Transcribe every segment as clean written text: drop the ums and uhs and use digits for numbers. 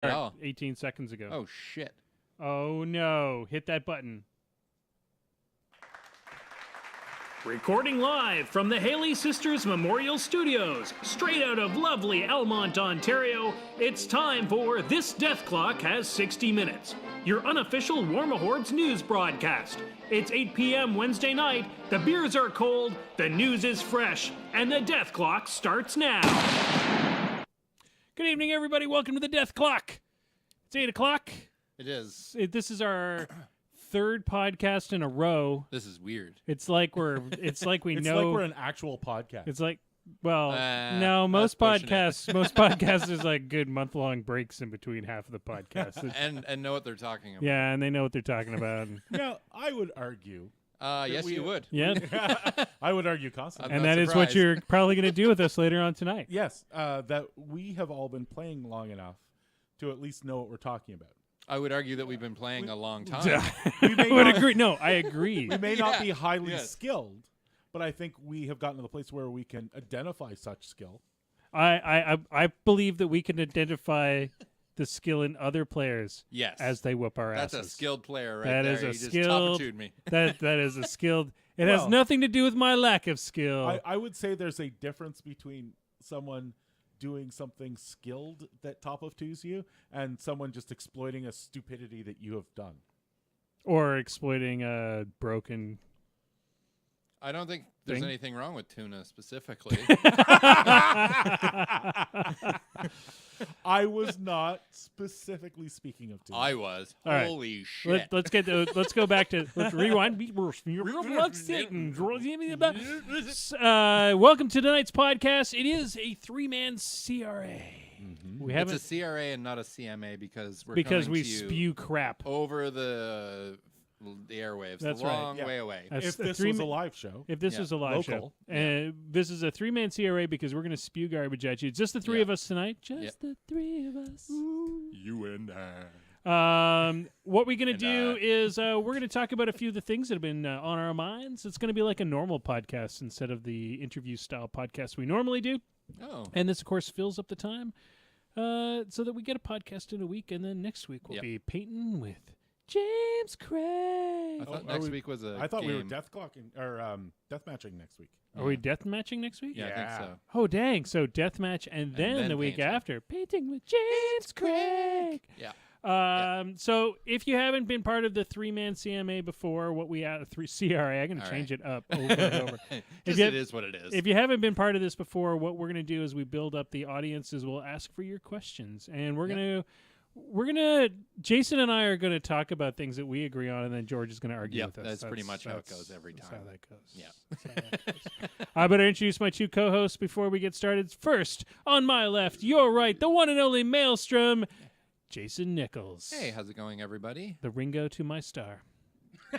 Oh. 18 seconds ago. Oh, shit. Oh, no. Hit that button. Recording live from the Haley Sisters Memorial Studios, straight out of lovely Elmont, Ontario, it's time for This Death Clock Has 60 Minutes, your unofficial Warmahordes news broadcast. It's 8 p.m. Wednesday night, the beers are cold, the news is fresh, and the Death Clock starts now. Good evening, everybody. Welcome to the Death Clock. It's 8 o'clock. It is. This is our third podcast in a row. This is weird. It's like we know. It's like we're an actual podcast. It's like, well, no, that's most pushing it. podcasts there's like good month-long breaks in between half of the podcast. And know what they're talking about. Yeah, and they know what they're talking about. Now, I would argue. Yes, you would. Yeah, I would argue constantly. and not that is what surprised. you're probably going to do with us later on tonight. Yes, that we have all been playing long enough to at least know what we're talking about. I would argue that we've been playing a long time. We may I would not- agree. No, I agree. We may not be Yeah, highly yes. skilled, but I think we have gotten to the place where we can identify such skill. I believe that we can identify the skill in other players Yes. as they whoop our That's asses. a skilled player right That there. is a You just skilled- top-2'd me. That is a skilled. It has Well- nothing to do with my lack of skill. I would say there's a difference between someone doing something skilled that top of twos you and someone just exploiting a stupidity that you have done. or exploiting a broken. I don't think there's Thing? anything wrong with tuna specifically. I was not specifically speaking of twos. I was. All right. Holy shit. Let's go back to let's rewind. Welcome to tonight's podcast. It is a 3-man CRA. We It's haven't a CRA and not a CMA because we're because coming we to you spew crap. over the airwaves. That's the right, long yeah. way away. That's If the this three was a ma- live show. If this Yeah. was a live Local. show, this is a 3-man CRA because we're going to spew garbage at you. It's just the three Yeah. of us tonight. Just Yep. the three of us. You and I. What we're going to And, do is we're going to talk about a few of the things that have been on our minds. It's going to be like a normal podcast instead of the interview-style podcast we normally do. Oh. And this, of course, fills up the time so that we get a podcast in a week. And then next week we'll Yep. be painting with James Craig. I thought are next we- week was a I thought we were game. death clocking or death matching next week. Are we death matching next week? Yeah, I Yeah. think so. Oh, dang. So deathmatch and then then the week painting. after, painting with James Craig. Yeah. So if you haven't been part of the 3-man CMA before, what we had, 3 CRA, I'm going to All change right. it up over and over. Just you- it is what it is. If you haven't been part of this before, what we're going to do is we build up the audiences. We'll ask for your questions, and we're gonna Jason and I are going to talk about things that we agree on, and then George is going to argue Yep, with us. that's pretty much how it goes every That's time. how that goes. Yeah. That's how that goes. I better introduce my two co-hosts before we get started. First, on my left, your right, the one and only Maelstrom, Jason Nichols. Hey, how's it going, everybody? The Ringo to my star.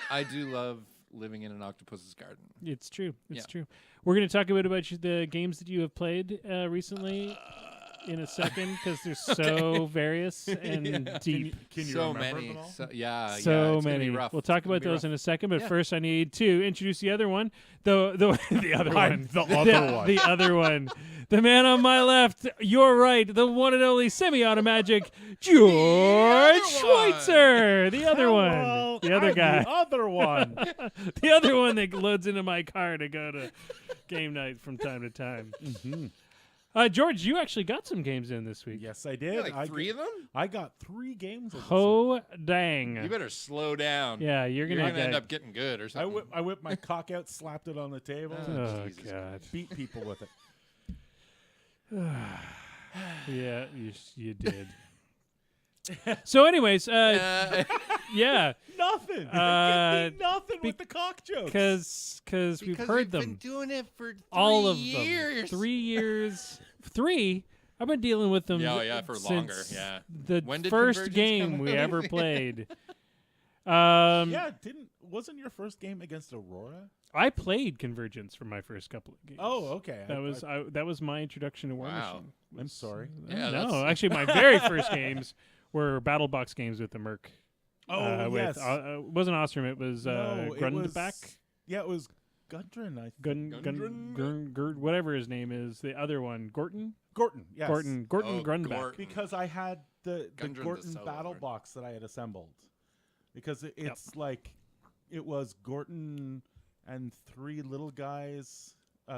I do love living in an octopus's garden. It's true. It's Yeah. true. We're going to talk a bit about the games that you have played recently in a second because they're so various and deep. Can you so remember many. them all? So, yeah, So yeah, it's gonna many. be rough. We'll talk It's gonna about be those rough. in a second, but Yeah. first I need to introduce the other one. The the other I'm one. the other one. The other one. The man on my left, your right, the one and only semi-automatic George Schweitzer. The other Hello, one. The other I'm guy. The other one. The other one that loads into my car to go to game night from time to time. George, you actually got some games in this week. Yes, I did. You got, like I 3 of them? I got 3 games. Of this week. Oh, dang. You better slow down. Yeah, you're You're going gonna to end get... up getting good or I something. whipped my cock out, slapped it on the table, Oh, and Oh, Jesus God. beat people with it. Yeah, you did. So anyways, yeah, Nothing. Uh, Give me nothing be- with the cock jokes. because we've Because heard we've them. been doing it for 3 All of years. them. 3 years. 3? I've been dealing with them Yeah, for longer, since yeah. the When did first Convergence game come we out? ever played. Yeah, wasn't your first game against Aurora? I played Convergence for my first couple of games. Oh, okay. That was my introduction to War Wow. Machine. I'm sorry. Yeah, no, that's- actually, my very first games were battle box games with the Merc. Oh, with, yes. it wasn't Ostrom. It was No, it was- Grundback. Yeah, it was Gundren, I think. Gundren, whatever his name is. The other one, Gorton. Gorton, yes. Gorton Oh, Grundback. Gort. Because I had the Gundren's a Gorton solo battle lord. box that I had assembled, because it's like it was Gorton and three little guys,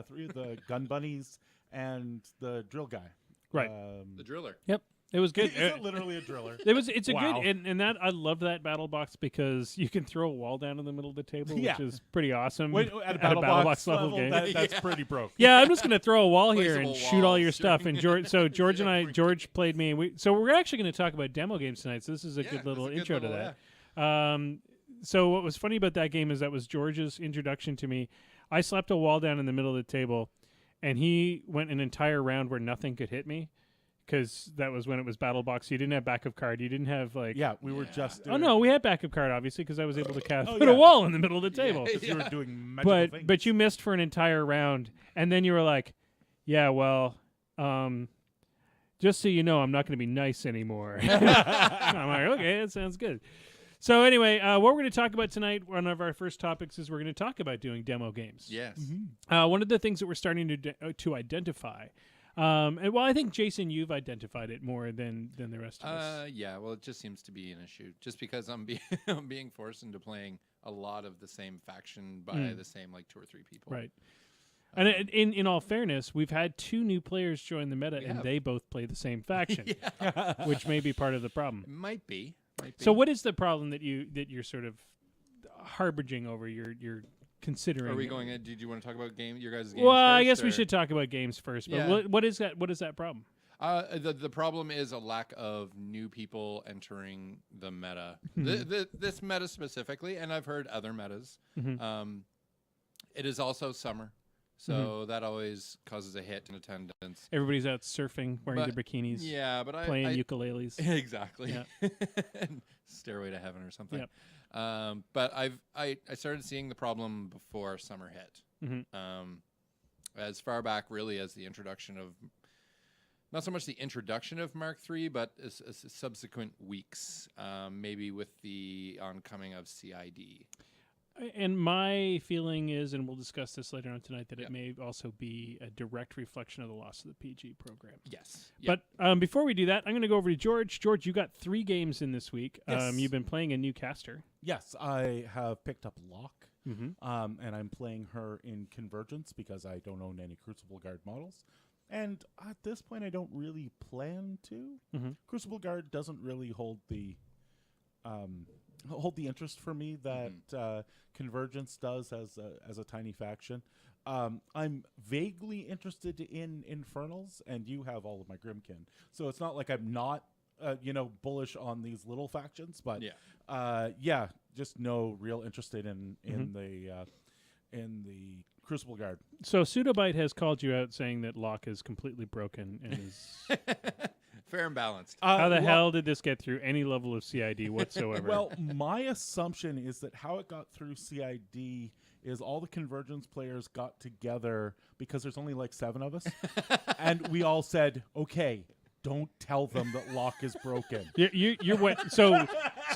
three of the gun bunnies and the drill guy. Right. The driller. Yep. It was good. Is it literally a driller? It's a Wow. good and that I love that battle box because you can throw a wall down in the middle of the table, Yeah. which is pretty awesome. Wait, at a battle box level, game. that's Yeah. pretty broke. Yeah, I'm just gonna throw a wall here and Placeable shoot all walls, your sure. stuff. And George and I, Yeah, George played me. And so we're actually going to talk about demo games tonight. So this is a Yeah, good little that's a intro good to little- that. So what was funny about that game is that was George's introduction to me. I slapped a wall down in the middle of the table, and he went an entire round where nothing could hit me. Because that was when it was battle box. You didn't have backup card. You didn't have like. Yeah, we were just. Oh no, we had backup card obviously because I was able to cast Oh, put yeah. a wall in the middle of the table. Yeah. Because you were doing magical things. But you missed for an entire round, and then you were like, "Yeah, well, just so you know, I'm not going to be nice anymore." I'm like, "Okay, that sounds good." So anyway, what we're going to talk about tonight, one of our first topics is we're going to talk about doing demo games. Yes. One of the things that we're starting to identify, and well, I think Jason, you've identified it more than the rest of us. Yeah, well, it just seems to be an issue. Just because I'm I'm being forced into playing a lot of the same faction by the same like 2 or 3 people. Right. And in all fairness, we've had 2 new players join the meta, and have. they both play the same faction, which may be part of the problem. It might be. So, what is the problem that you're sort of harboring over? You're considering. Are we going? Did you want to talk about your guys' games? Well, I first, guess we or- should talk about games first. But Yeah. what is that? What is that problem? The problem is a lack of new people entering the meta. This meta specifically, and I've heard other metas. It is also summer, so that always causes a hit in attendance. Everybody's out surfing, wearing But- their bikinis, Yeah, but playing I ukuleles. exactly. Yeah. Stairway to Heaven or something. Yep. But I started seeing the problem before summer hit. As far back really as the introduction of, not so much the introduction of Mark III, but as subsequent weeks, maybe with the oncoming of CID. And my feeling is, and we'll discuss this later on tonight, that Yeah. it may also be a direct reflection of the loss of the PG program. Yes. Yep. But before we do that, I'm going to go over to George. George, you got 3 games in this week. Yes. You've been playing a new caster. Yes, I have picked up Locke, Mm-hmm. and I'm playing her in Convergence because I don't own any Crucible Guard models. And at this point, I don't really plan to. Crucible Guard doesn't really hold the interest for me that Convergence does as a tiny faction. I'm vaguely interested in Infernals, and you have all of my Grimkin, so it's not like I'm not bullish on these little factions, but just no real interest in the Crucible Guard. So Pseudobite has called you out saying that Locke is completely broken and is... Fair and balanced. How the hell did this get through any level of CID whatsoever? Well, my assumption is that how it got through CID is all the Convergence players got together because there's only like 7 of us, and we all said, "Okay, don't tell them that Locke is broken." You're what? So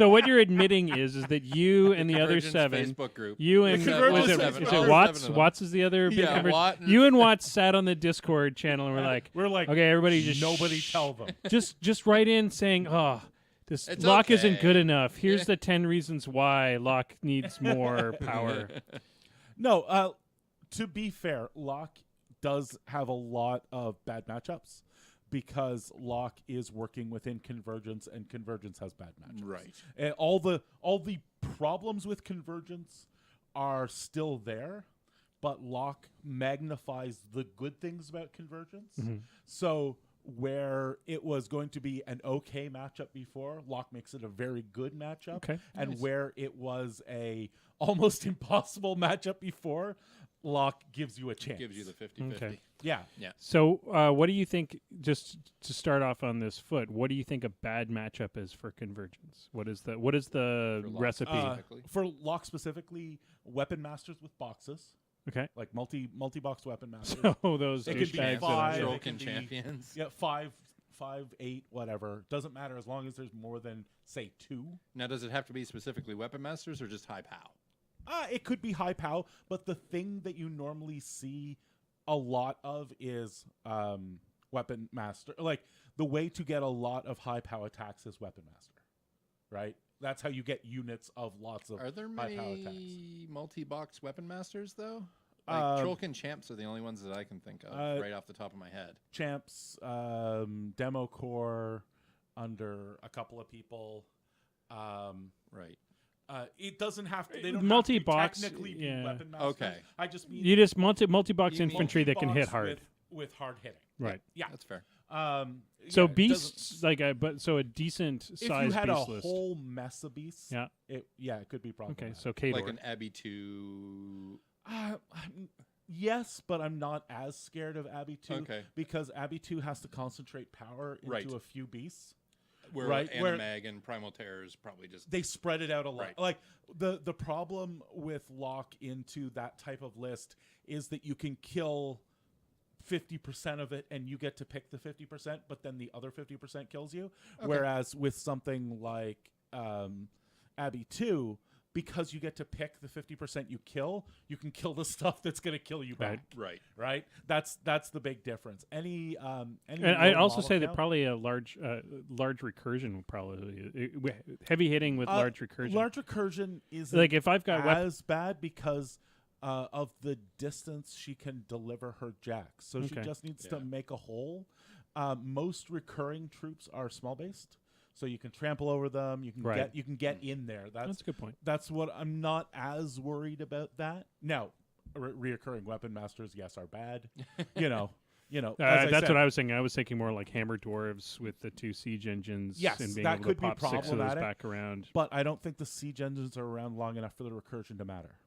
what you're admitting is that you and the other Convergence 7, Facebook group. you and Convergence was it, seven. is All it 7 Watts? of them. Watts is the other big Yeah, Convergence. Watt. You and Watts sat on the Discord channel and We're like, okay, everybody just nobody tell them. just write in saying, "Oh, this It's Locke isn't okay." good enough. Here's the 10 reasons why Locke needs more power." No, to be fair, Locke does have a lot of bad matchups because Locke is working within Convergence, and Convergence has bad matchups. Right. And all the problems with Convergence are still there, but Locke magnifies the good things about Convergence. So where it was going to be an okay matchup before, Locke makes it a very good matchup. Okay. And Nice. where it was a almost impossible matchup before, Locke gives you a chance. Gives you the 50-50. Okay. Yeah. So, what do you think? Just to start off on this foot, what do you think a bad matchup is for Convergence? What is the For Locke recipe? specifically. For Locke specifically, weapon masters with boxes, Okay. like multi-box weapon masters. So those It could be douchebags that 5. are- Troll it can be- champions. Yeah, 5, 8, whatever. Doesn't matter as long as there's more than, say, 2. Now, does it have to be specifically weapon masters or just high pow? It could be high POW, but the thing that you normally see a lot of is Weapon Master. Like, the way to get a lot of high power attacks is Weapon Master, right? That's how you get units of lots of Are there high power attacks. many multi-box weapon masters though? Like Trollkin Champs are the only ones that I can think of right off the top of my head. Champs, Demo Core, under a couple of people. Right. It doesn't have to. They don't Multi-box, have to technically yeah. be weapon masters. Okay. I just mean You just multi-box You mean infantry that can hit multi-box hard. with hard hitting. Right. Yeah. That's fair. So yeah, it beasts, like a decent If size you had a beast list. whole mess of beasts, Yeah. it could be problematic. Okay, so Kador. Like an Abbey 2. Yes, but I'm not as scared of Abbey 2 Okay. because Abbey 2 has to concentrate power into Right. a few beasts. Where Right, where- Animag and Primal Terrors probably just... They spread it out a lot. Right. Like the problem with lock into that type of list is that you can kill 50% of it and you get to pick the 50%, but then the other 50% kills you. Okay. Whereas with something like Abbey 2, because you get to pick the 50% you can kill the stuff that's going to kill you back. Right. Right? That's the big difference. Any And I'd low also model say that count- probably a large recursion would probably heavy hitting with large recursion. Large recursion is Like if I've got as bad because of the distance she can deliver her jacks. So she Okay. just needs Yeah. to make a hole. Most recurring troops are small based, so you can trample over them. You can get in there. that's a good point. That's what I'm not as worried about. That now, reoccurring weapon masters, yes, are bad. you know. As I That's said, what I was thinking. I was thinking more like hammer dwarves with the 2 siege engines Yes, and being that able could to be pop 6 of those problematic. back around. But I don't think the siege engines are around long enough for the recursion to matter.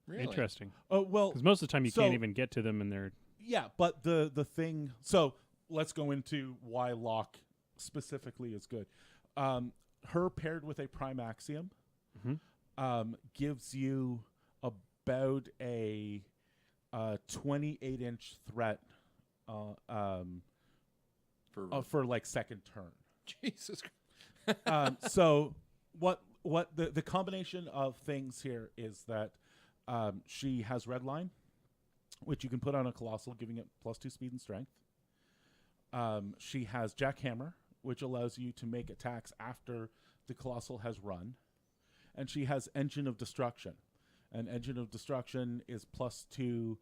Really? Interesting. Oh well, Because most of the time you so- can't even get to them, and they're yeah, but the thing. So let's go into why lock specifically is good. Her paired with a prime axiom gives you about a 28-inch threat for like second turn. Jesus Christ. So what the combination of things here is that she has red line, which you can put on a colossal, giving it +2 speed and strength. She has jackhammer, which allows you to make attacks after the colossal has run, and she has engine of destruction. And engine of destruction is +2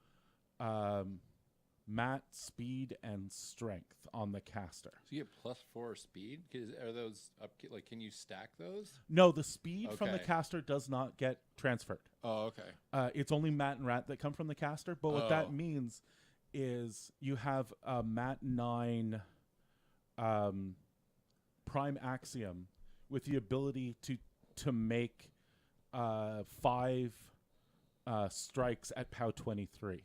mat, speed, and strength on the caster. So you get +4 speed? Are those up? Like, can you stack those? No, the speed from the Okay. caster does not get transferred. Oh, okay. It's only mat and rat that come from the caster. But what that Oh. means is you have a mat 9 prime axiom with the ability to make 5 strikes at POW 23.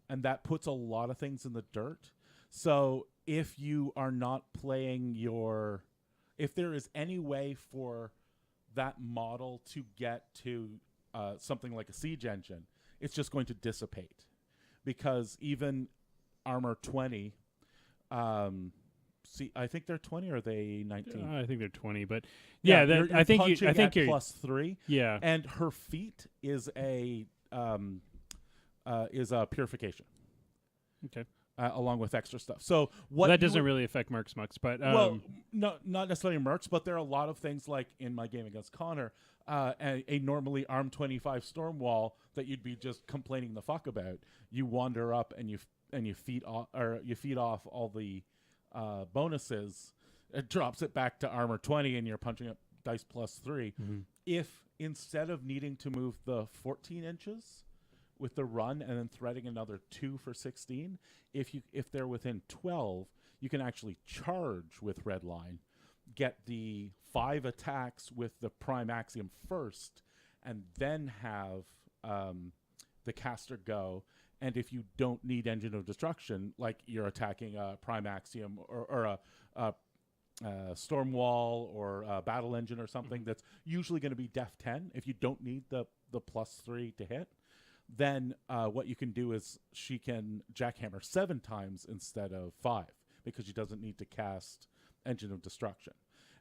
And that puts a lot of things in the dirt. So if you are not playing if there is any way for that model to get to something like a siege engine, it's just going to dissipate. Because even armor 20, I think they're 20 or are they 19? I think they're 20, but yeah, you're I think punching you're at +3. yeah. And her feat is a purification. Okay. Along with extra stuff. So what That doesn't really affect Mercs Mucks, but well, no, not necessarily mercs, but there are a lot of things like in my game against Connor, a normally arm 25 storm wall that you'd be just complaining the fuck about. You wander up and you feed off all the bonuses. It drops it back to armor 20, and you're punching up dice +3. If instead of needing to move the 14 inches with the run and then threading another 2 for 16, if they're within 12, you can actually charge with red line, get the 5 attacks with the prime axiom first, and then have the caster go. And if you don't need engine of destruction, like you're attacking a prime axiom or a storm wall or a battle engine or something that's usually going to be def 10, if you don't need the +3 to hit, then what you can do is she can jackhammer 7 times instead of 5 because she doesn't need to cast engine of destruction.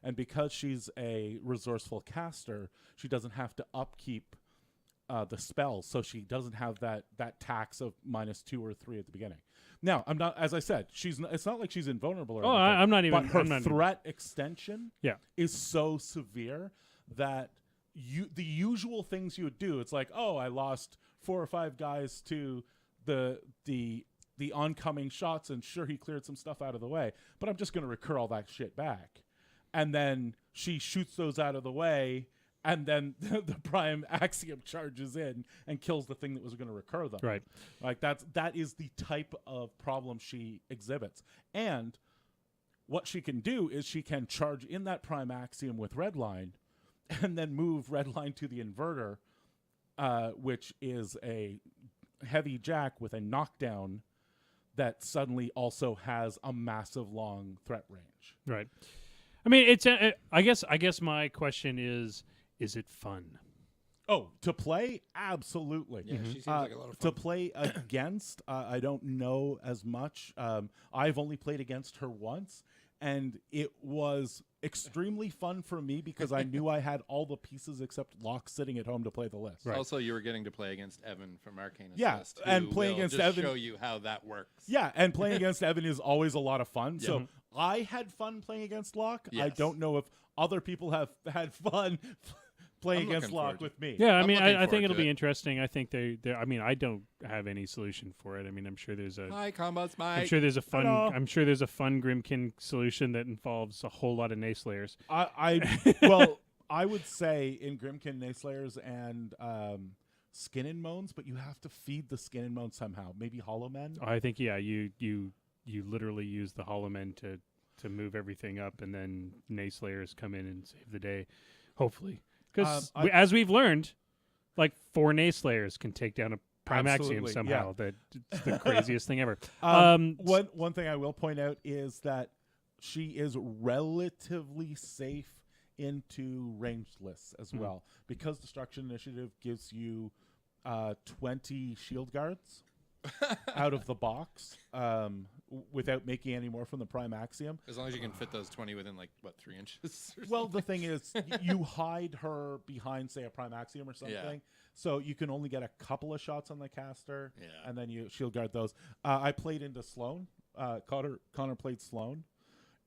And because she's a resourceful caster, she doesn't have to upkeep the spell, so she doesn't have that tax of -2 or 3 at the beginning. Now, I'm not, as I said, it's not like she's invulnerable or anything. I'm not even. But her I'm not threat extension Yeah. is so severe that the usual things you would do, it's like, oh, I lost 4 or 5 guys to the oncoming shots, and sure, he cleared some stuff out of the way, but I'm just going to recur all that shit back. And then she shoots those out of the way, and then the prime axiom charges in and kills the thing that was going to recur them. Right. Like that is the type of problem she exhibits. And what she can do is she can charge in that prime axiom with redline, and then move redline to the inverter, which is a heavy jack with a knockdown that suddenly also has a massive long threat range. Right. I mean, it's. I guess my question is it fun? Oh, to play? Absolutely. Yeah, she seems like a lot of To fun. play against, I don't know as much. I've only played against her once, and it was extremely fun for me because I knew I had all the pieces except Locke sitting at home to play the list. Right. Also, you were getting to play against Evan from Arcane Yeah, Assist, and who playing will against just Evan- show you how that works. Yeah, and playing against Evan is always a lot of fun. Yeah. So I had fun playing against Locke. I Yes. don't know if other people have had fun playing I'm against looking forward Locke to with me. Yeah, I I'm mean, looking I think forward it'll to be it. interesting. I think they. I mean, I don't have any solution for it. I mean, I'm sure there's a. Hi, Combat Smite. I'm sure there's a fun. Hello. I'm sure there's a fun Grimkin solution that involves a whole lot of Nayslayers. Well, I would say in Grimkin, Nayslayers, and Skin and Moans, but you have to feed the Skin and Moans somehow. Maybe Hollow Men. I think you literally use the Hollow Men to move everything up, and then Nayslayers come in and save the day, hopefully. Because as we've learned, like 4 Nayslayers can take down a Prime Axiom Absolutely, somehow. That it's the craziest thing ever. One thing I will point out is that she is relatively safe into ranged lists as well, because Destruction Initiative gives you 20 shield guards out of the box without making any more from the prime axiom. As long as you can fit those 20 within, like, what, 3 inches? Or Well, the thing is, you hide her behind, say, a prime axiom or something, so you can only get a couple of shots on the caster, and then you shield guard those. I played into Sloan. Connor played Sloan,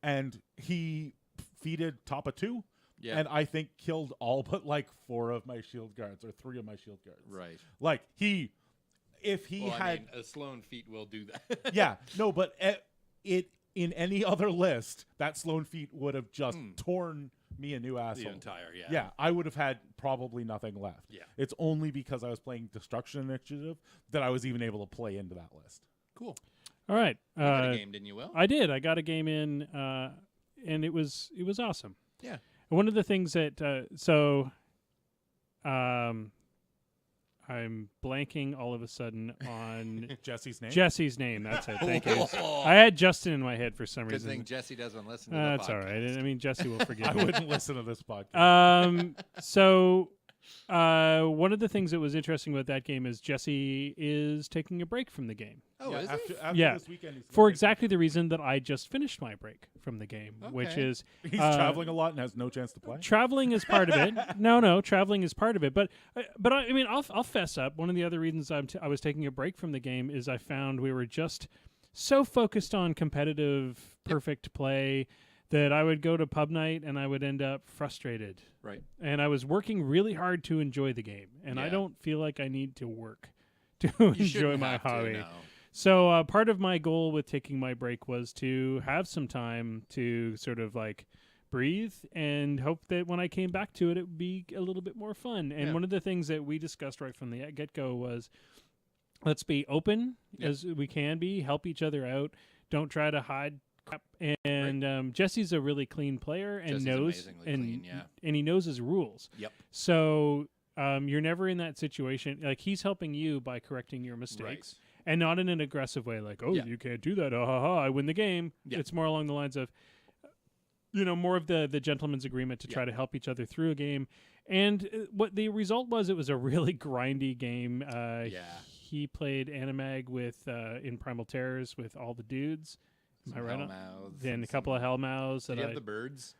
and he feeded top of 2. Yeah. And I think killed all but like 4 of my shield guards or 3 of my shield guards. Right. Like if he Well, had, I mean, a Sloan feat will do that. yeah, no, but it in any other list, that Sloan feat would have just torn me a new asshole. The entire, Yeah, I would have had probably nothing left. Yeah. It's only because I was playing Destruction Initiative that I was even able to play into that list. Cool. All right, You got a game, didn't you, Will? I did. I got a game in, and it was awesome. Yeah. One of the things that I'm blanking all of a sudden on Jesse's name? Jesse's name. That's it. Thank you. I had Justin in my head for some Good reason. thing Jesse doesn't listen to the That's podcast. all right. I mean, Jesse will forgive I me. wouldn't listen to this podcast. So one of the things that was interesting about that game is Jesse is taking a break from the game. Oh, is after, he? after Yeah. this weekend, he's For gonna take- exactly the reason that I just finished my break from the game, which Okay. is He's traveling a lot and has no chance to play. traveling is part of it. No, traveling is part of it. But I mean, I'll fess up. One of the other reasons I was taking a break from the game is I found we were just so focused on competitive, perfect play that I would go to pub night and I would end up frustrated. Right. And I was working really hard to enjoy the game, and I Yeah. don't feel like I need to work to You enjoy shouldn't my have to, hobby. no. So part of my goal with taking my break was to have some time to sort of like breathe and hope that when I came back to it, it would be a little bit more fun. And Yeah. one of the things that we discussed right from the get-go was let's be open as we can be, help each other out, don't try to hide crap. And Jesse's a really clean player and Jesse's knows amazingly and clean, yeah. and he knows his rules. Yep. So you're never in that situation. Like he's helping you by correcting your mistakes. And not in an aggressive way, like, oh, Yeah. you can't do that. I win the game. Yeah. It's more along the lines of, more of the gentleman's agreement to try to help each other through a game. And what the result was, it was a really grindy game. He played Animag with in Primal Terrors with all the dudes. Am I right? Hellmouths Then and a couple of Hellmouths. Did that you I- have the birds?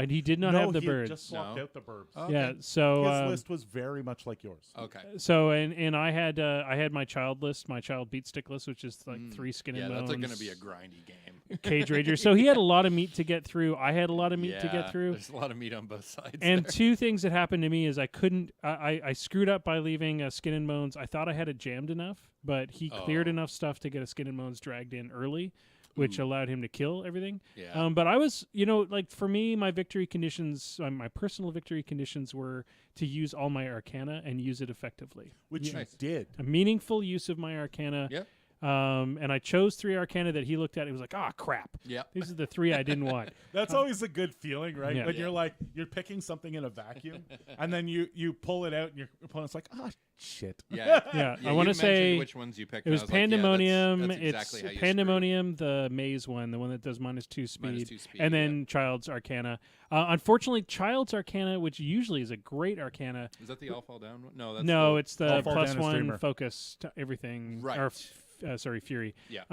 He did not no, have the he birds. just swapped No. out the burbs. Okay. Yeah, so His list was very much like yours. Okay. So and I had my child list, my child beat stick list, which is like 3 skin and Yeah, bones. that's going to be a grindy game. Cage Rager. So he had a lot of meat to get through. I had a lot of meat to get through. There's a lot of meat on both sides. And there. 2 things that happened to me is I screwed up by leaving Skin and Bones. I thought I had it jammed enough, but he cleared enough stuff to get a Skin and Bones dragged in early, which allowed him to kill everything. Yeah. But I was, like for me, my victory conditions, my personal victory conditions were to use all my Arcana and use it effectively. Which you did. A meaningful use of my Arcana. Yep. And I chose 3 Arcana that he looked at. He was like, crap. Yeah. These are the 3 I didn't want. That's always a good feeling, right? Yeah. When you're picking something in a vacuum, and then you pull it out, and your opponent's like, shit. Yeah. Yeah, Yeah, I want to you say mentioned which ones you picked. it was and I like, yeah, Pandemonium. that's exactly how It's you Pandemonium, the maze one, the one that does -2 speed, -2 speed, and then Child's Arcana. Unfortunately, Child's Arcana, which usually is a great Arcana. Is that the All Fall Down one? No, that's No, the, it's the All Fall Down is +1 Dreamer. focus to everything. Right. Or Fury. Yeah.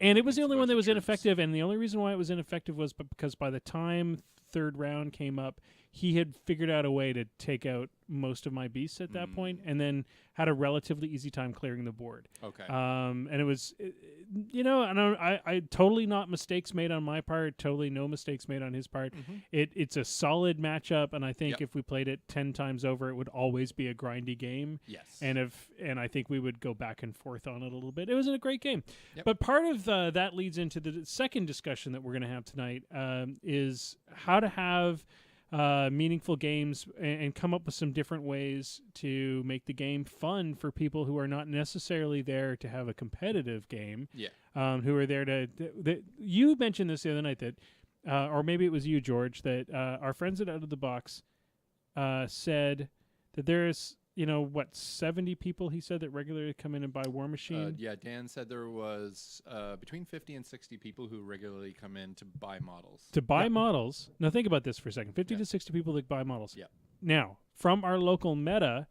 And it was the only a one bunch that of was troops. ineffective, and the only reason why it was ineffective was because by the time 3rd round came up, he had figured out a way to take out most of my beasts at that point, and then had a relatively easy time clearing the board. Okay. And it was, I totally not mistakes made on my part, totally no mistakes made on his part. It's a solid matchup, and I think if we played it 10 times over, it would always be a grindy game. Yes. And I think we would go back and forth on it a little bit. It was a great game. Yep. But part of that leads into the second discussion that we're going to have tonight, is how to have meaningful games and come up with some different ways to make the game fun for people who are not necessarily there to have a competitive game. Yeah. Who are there to you mentioned this the other night that or maybe it was you, George, that our friends at Out of the Box said that there's 70 people, he said, that regularly come in and buy War Machine. Yeah, Dan said there was between 50 and 60 people who regularly come in to buy models. To buy models. Now think about this for a second. 50 to 60 people that buy models. Yeah. Now, from our local meta,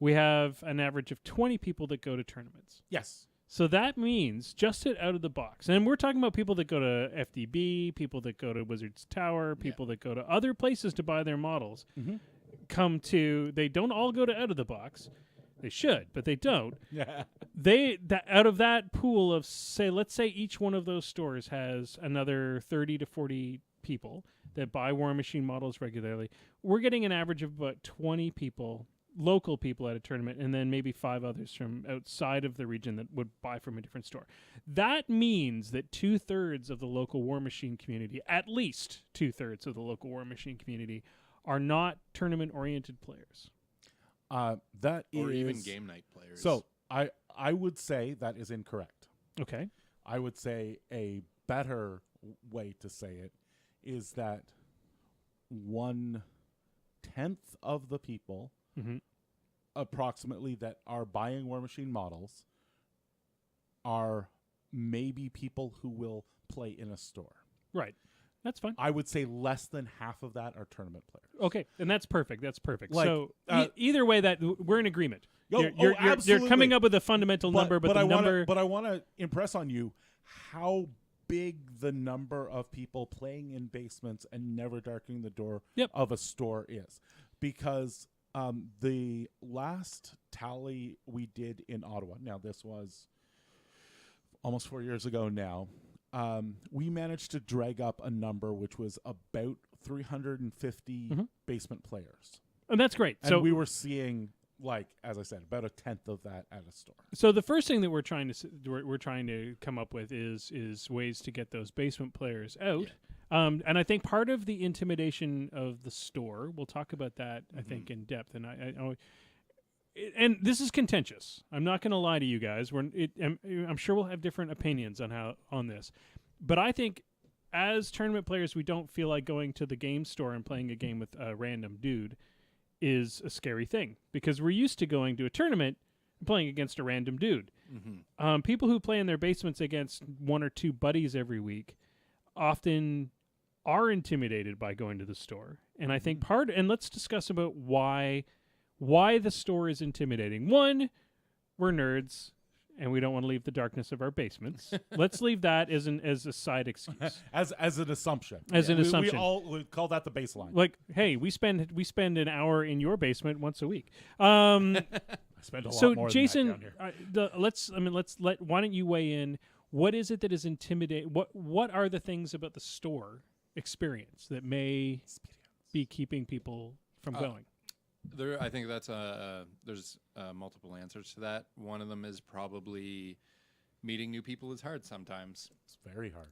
we have an average of 20 people that go to tournaments. Yes. So that means just at Out of the Box. And we're talking about people that go to FDB, people that go to Wizard's Tower, people that go to other places to buy their models. They don't all go to Out of the Box. They should, but they don't. Yeah. Out of that pool of, let's say each one of those stores has another 30 to 40 people that buy War Machine models regularly. We're getting an average of about 20 people, local people at a tournament, and then maybe 5 others from outside of the region that would buy from a different store. That means that 2/3 of the local War Machine community, at least 2/3 of the local War Machine community, are not tournament-oriented players. That or is even game night players. So I would say that is incorrect. Okay. I would say a better way to say it is that 1/10 of the people approximately that are buying War Machine models are maybe people who will play in a store. Right. That's fine. I would say less than half of that are tournament players. Okay, and that's perfect. That's perfect. Like, So either way, that we're in agreement. Oh, You're absolutely. coming up with a fundamental number, but the I number. But I want to impress on you how big the number of people playing in basements and never darkening the door of a store is, because the last tally we did in Ottawa. Now this was almost 4 years ago now. We managed to drag up a number which was about 350 basement players. And that's great. And so we were seeing, like, as I said, about 1/10 of that at a store. So the first thing that we're trying to come up with is ways to get those basement players out. And I think part of the intimidation of the store, we'll talk about that, I think, in depth. And and this is contentious. I'm not going to lie to you guys. I'm sure we'll have different opinions on this. But I think as tournament players, we don't feel like going to the game store and playing a game with a random dude is a scary thing, because we're used to going to a tournament and playing against a random dude. People who play in their basements against 1 or 2 buddies every week often are intimidated by going to the store. And I think and let's discuss about why the store is intimidating. One, we're nerds. and we don't want to leave the darkness of our basements. Let's leave that as a side excuse. as an assumption. As an assumption. We all would call that the baseline. Like, hey, we spend an hour in your basement once a week. I spend a lot So more Jason, than that down here. why don't you weigh in? What is it that is intimidating? What are the things about the store experience that may be keeping people from going? I think that's there's multiple answers to that. One of them is probably meeting new people is hard sometimes. It's very hard.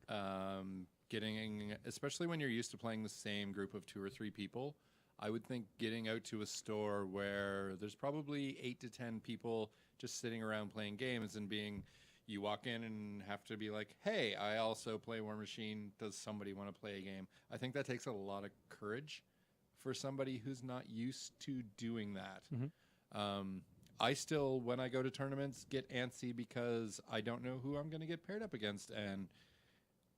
Especially when you're used to playing the same group of 2 or 3 people. I would think getting out to a store where there's probably 8 to 10 people just sitting around playing games and you walk in and have to be like, hey, I also play War Machine. Does somebody want to play a game? I think that takes a lot of courage for somebody who's not used to doing that. I still, when I go to tournaments, get antsy because I don't know who I'm going to get paired up against, and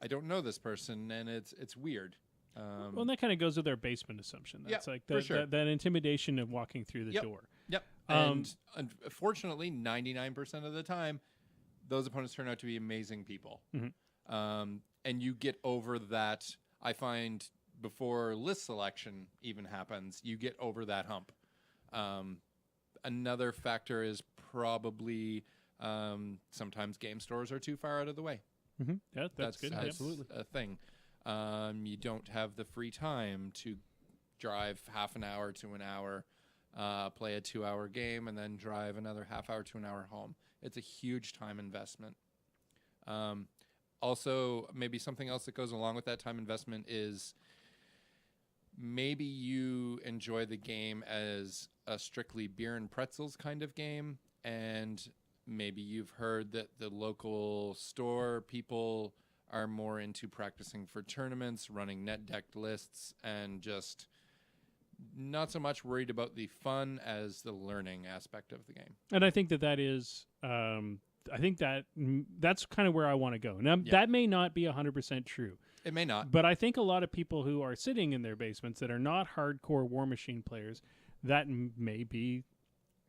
I don't know this person, and it's weird. Well, and that kind of goes with our basement assumption. That's like for sure. that intimidation of walking through the door. Yep. And unfortunately, 99% of the time, those opponents turn out to be amazing people. And you get over that. I find before list selection even happens, you get over that hump. Another factor is probably sometimes game stores are too far out of the way. Yeah, that's good. Absolutely a thing. You don't have the free time to drive half an hour to an hour, play a 2-hour game, and then drive another half hour to an hour home. It's a huge time investment. Also, maybe something else that goes along with that time investment is maybe you enjoy the game as a strictly beer and pretzels kind of game, and maybe you've heard that the local store people are more into practicing for tournaments, running net decked lists, and just not so much worried about the fun as the learning aspect of the game. And I think that is, I think that's kind of where I want to go. Now, that may not be 100% true. It may not. But I think a lot of people who are sitting in their basements that are not hardcore War Machine players, that may be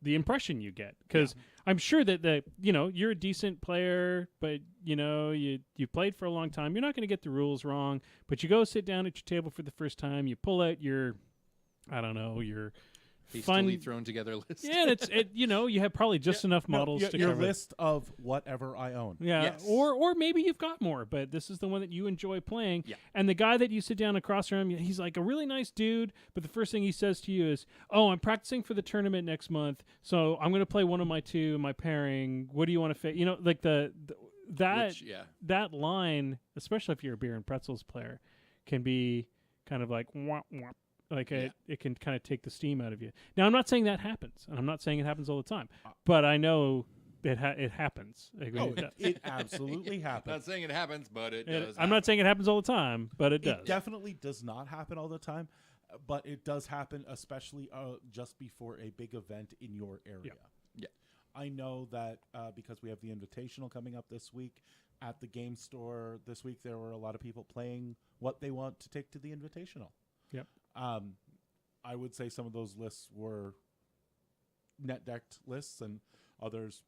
the impression you get. Because I'm sure that you're a decent player, but you played for a long time. You're not going to get the rules wrong, but you go sit down at your table for the first time. You pull out your hastily thrown together list. Yeah, and you have probably just enough models to your cover list of whatever I own. Yeah, yes. or maybe you've got more, but this is the one that you enjoy playing. Yeah. And the guy that you sit down across from him, he's like a really nice dude, but the first thing he says to you is, "Oh, I'm practicing for the tournament next month, so I'm going to play one of my 2, my pairing. What do you want to fit?" Like that line, especially if you're a beer and pretzels player, can be kind of like wah, wah. Like it can kind of take the steam out of you. Now, I'm not saying that happens, and I'm not saying it happens all the time, but I know it happens. It absolutely happens. Not saying it happens, but it does. I'm not saying it happens all the time, but it does. It definitely does not happen all the time, but it does happen, especially just before a big event in your area. Yeah. I know that because we have the Invitational coming up this week at the game store this week, there were a lot of people playing what they want to take to the Invitational. Yep. I would say some of those lists were net decked lists, and others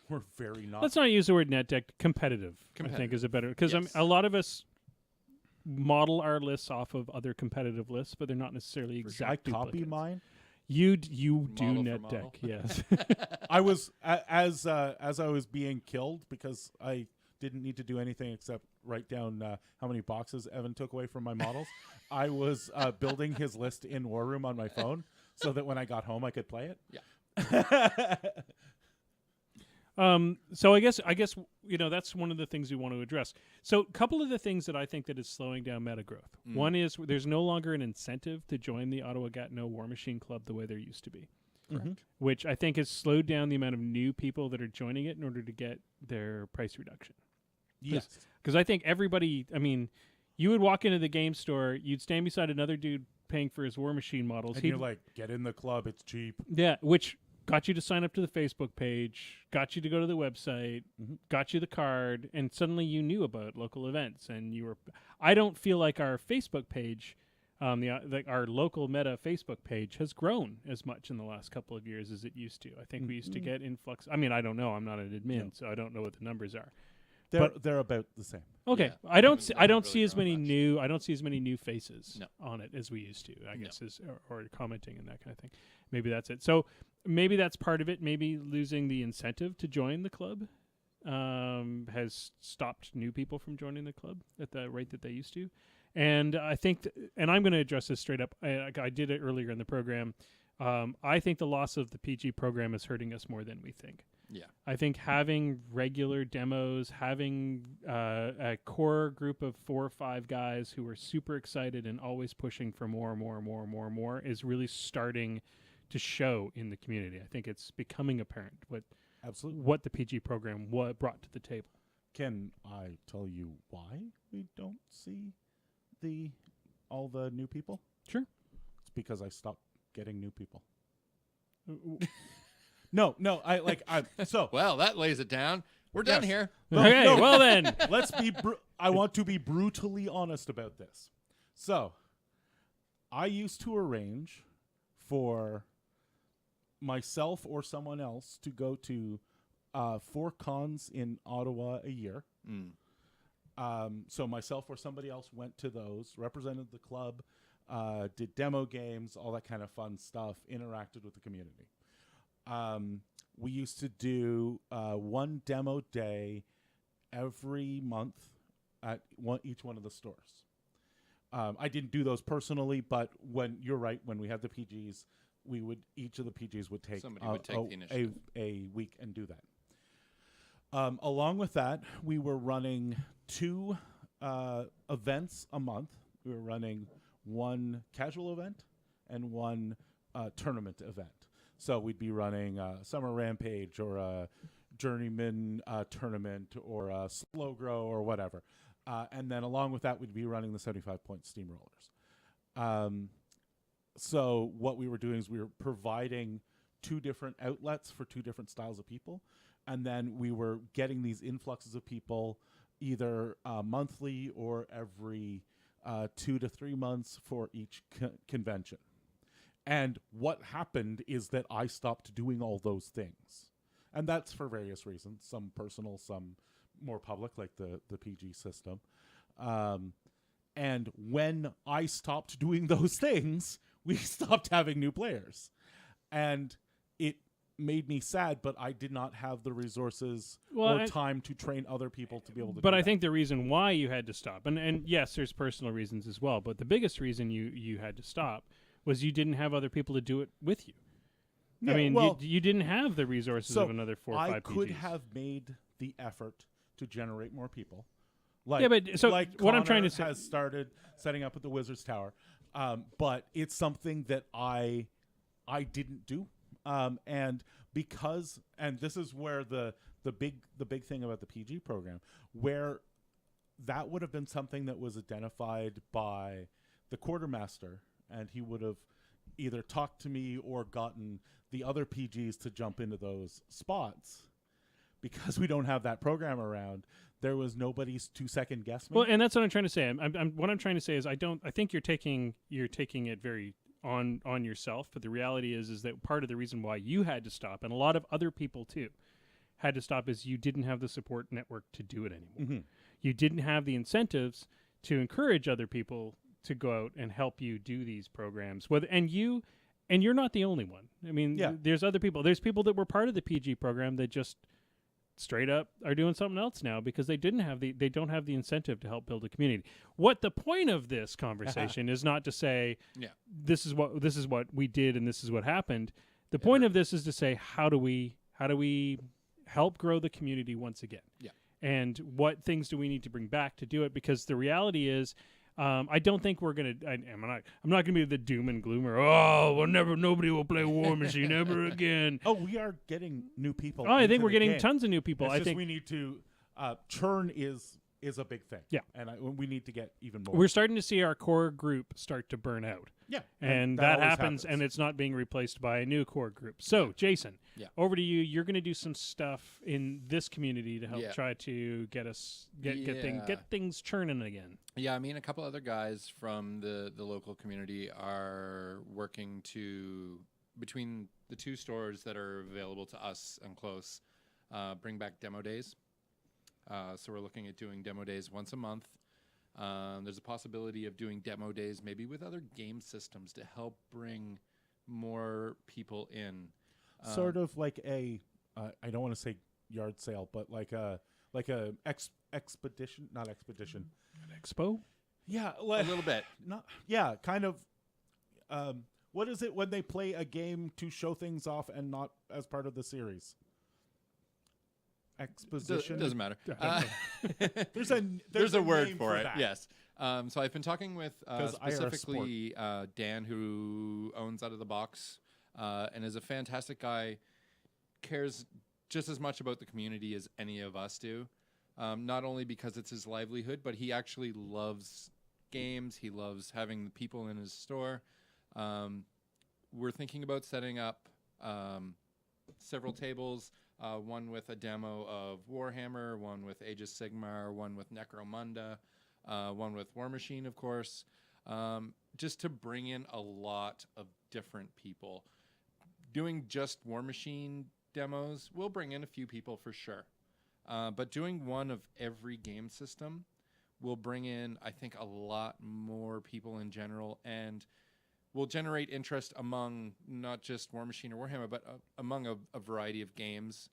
were very not. Let's not use the word net decked. Competitive, I think, is a better, because a lot of us model our lists off of other competitive lists, but they're not necessarily exact. I copy duplicates. mine. You do Model net for deck, model. yes. I was as I was being killed because I didn't need to do anything except write down how many boxes Evan took away from my models. I was building his list in War Room on my phone so that when I got home I could play it. Yeah. So I guess that's one of the things we want to address. So a couple of the things that I think that is slowing down meta growth. One is there's no longer an incentive to join the Ottawa Gatineau War Machine Club the way there used to be. Correct. Which I think has slowed down the amount of new people that are joining it in order to get their price reduction. Yes. Because I think everybody, you would walk into the game store, you'd stand beside another dude paying for his War Machine models. And you're like, get in the club, it's cheap. Yeah, which got you to sign up to the Facebook page, got you to go to the website, got you the card, and suddenly you knew about local events. And I don't feel like our Facebook page our local Meta Facebook page has grown as much in the last couple of years as it used to. I think we used to get influx. I mean, I don't know. I'm not an admin, so I don't know what the numbers are. They're about the same. Okay, Yeah, I don't really see as many grown much. new. I don't see as many new faces No. on it as we used to. I No. guess or commenting and that kind of thing. Maybe that's it. So maybe that's part of it. Maybe losing the incentive to join the club has stopped new people from joining the club at the rate that they used to. And I think, and I'm going to address this straight up. I did it earlier in the program. I think the loss of the PG program is hurting us more than we think. Yeah. I think having regular demos, having a core group of 4 or 5 guys who are super excited and always pushing for more is really starting to show in the community. I think it's becoming apparent Absolutely. what the PG program brought to the table. Can I tell you why we don't see all the new people? Sure. It's because I stopped getting new people. No, so Well, that lays it down. We're done Yes. here. Okay, no. well then. let's be I want to be brutally honest about this. So, I used to arrange for myself or someone else to go to 4 cons in Ottawa a year. So myself or somebody else went to those, represented the club, did demo games, all that kind of fun stuff, interacted with the community. We used to do 1 demo day every month at each one of the stores. I didn't do those personally, but you're right, when we had the PGs, each of the PGs would take, Somebody would take the initiative. a week and do that. Along with that, we were running 2 events a month. We were running 1 casual event and 1 tournament event. So we'd be running a Summer Rampage or a Journeyman tournament or a Slow Grow or whatever. And then along with that, we'd be running the 75-point steamrollers. So what we were doing is we were providing 2 different outlets for 2 different styles of people. And then we were getting these influxes of people either monthly or every 2 to 3 months for each convention. And what happened is that I stopped doing all those things. And that's for various reasons, some personal, some more public, like the PG system. And when I stopped doing those things, we stopped having new players. And it made me sad, but I did not have the resources or time to train other people to be able to do But that. I think the reason why you had to stop, and yes, there's personal reasons as well, but the biggest reason you had to stop was you didn't have other people to do it with you. Yeah, I mean, well, you didn't have the resources so of another 4 or 5 I could PGs. have made the effort to generate more people. Like, Yeah, but so like what I'm trying Connor to say- has started setting up at the Wizards Tower, but it's something that I didn't do, and because this is where the big thing about the PG program, where that would have been something that was identified by the quartermaster, and he would have either talked to me or gotten the other PGs to jump into those spots. Because we don't have that program around, there was nobody's to second guess me. Well, and that's what I'm trying to say. What I'm trying to say is I think you're taking it very on yourself, but the reality is that part of the reason why you had to stop, and a lot of other people too had to stop, is you didn't have the support network to do it anymore. Mm-hmm. You didn't have the incentives to encourage other people to go out and help you do these programs. And you're not the only one. I mean, Yeah. there's other people. There's people that were part of the PG program that just straight up are doing something else now because they don't have the incentive to help build a community. What the point of this conversation is not to say this is what we did and this is what happened. The point of this is to say how do we help grow the community once again? Yeah. And what things do we need to bring back to do it? Because the reality is, I don't think we're gonna. I'm not gonna be the doom and gloomer. Oh, nobody will play War Machine ever again. Oh, we are getting new people. Oh, I think into we're the getting game. tons of new people. It's I just think we need to churn is is a big thing. Yeah. And we need to get even more. We're starting to see our core group start to burn out. Yeah. And that always happens, and it's not being replaced by a new core group. So, Jason, over to you. You're going to do some stuff in this community to help try to get us get things churning again. Yeah, I mean, a couple other guys from the local community are working to, between the two stores that are available to us and close, bring back demo days. So we're looking at doing demo days once a month. There's a possibility of doing demo days maybe with other game systems to help bring more people in. Sort of like I don't want to say yard sale, but like a expedition, not expedition. An expo? Yeah, A little bit. Kind of. What is it when they play a game to show things off and not as part of the series? Exposition. Doesn't matter. There's a word name for it. that. Yes. So I've been talking with 'Cause IR specifically Dan, who owns Out of the Box, and is a fantastic guy. Cares just as much about the community as any of us do. Not only because it's his livelihood, but he actually loves games. He loves having the people in his store. We're thinking about setting up several tables. One with a demo of Warhammer, one with Age of Sigmar, one with Necromunda, one with War Machine, of course, just to bring in a lot of different people. Doing just War Machine demos will bring in a few people for sure. But doing one of every game system will bring in, I think, a lot more people in general, and will generate interest among not just War Machine or Warhammer, but among a variety of games,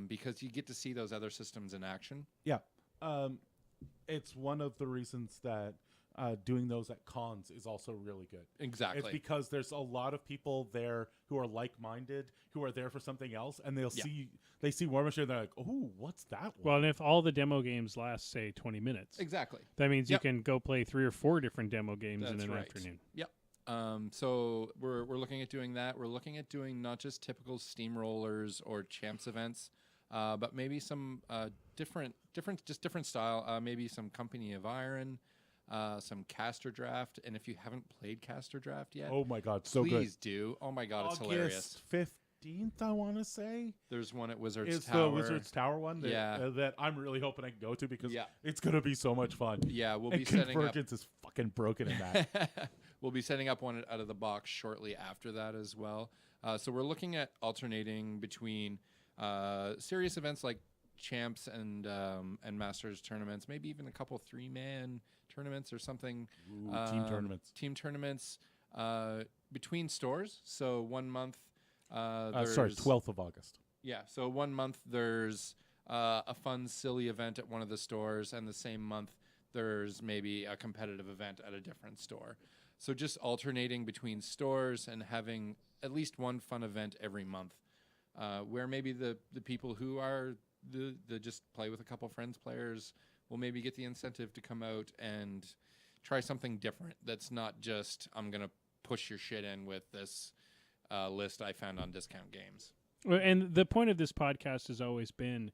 because you get to see those other systems in action. Yeah. It's one of the reasons that doing those at cons is also really good. Exactly. It's because there's a lot of people there who are like-minded, who are there for something else, and they see War Machine and they're like, oh, what's that one? Well, and if all the demo games last, say, 20 minutes. Exactly. That means you can go play 3 or 4 different demo games in an afternoon. Yep. So we're looking at doing that. We're looking at doing not just typical steamrollers or champs events, but maybe some different style. Maybe some Company of Iron, some Caster Draft. And if you haven't played Caster Draft yet, oh my God, so good! Please do. Oh my God, it's hilarious. August 15th, I want to say. There's one at Wizards It's Tower. the Wizards Tower one that I'm really hoping I can go to because it's going to be so much fun. Yeah, we'll and be setting up. Convergence is fucking broken in that. We'll be setting up one Out of the Box shortly after that as well. So we're looking at alternating between serious events like champs and masters tournaments, maybe even a couple 3-man tournaments or something. Ooh, team tournaments between stores. So 1 month. 12th of August. Yeah, so 1 month there's a fun, silly event at one of the stores, and the same month there's maybe a competitive event at a different store. So just alternating between stores and having at least one fun event every month, where maybe the people who are the just play with a couple friends players will maybe get the incentive to come out and try something different. That's not just, I'm going to push your shit in with this list I found on Discount Games. Well, and the point of this podcast has always been,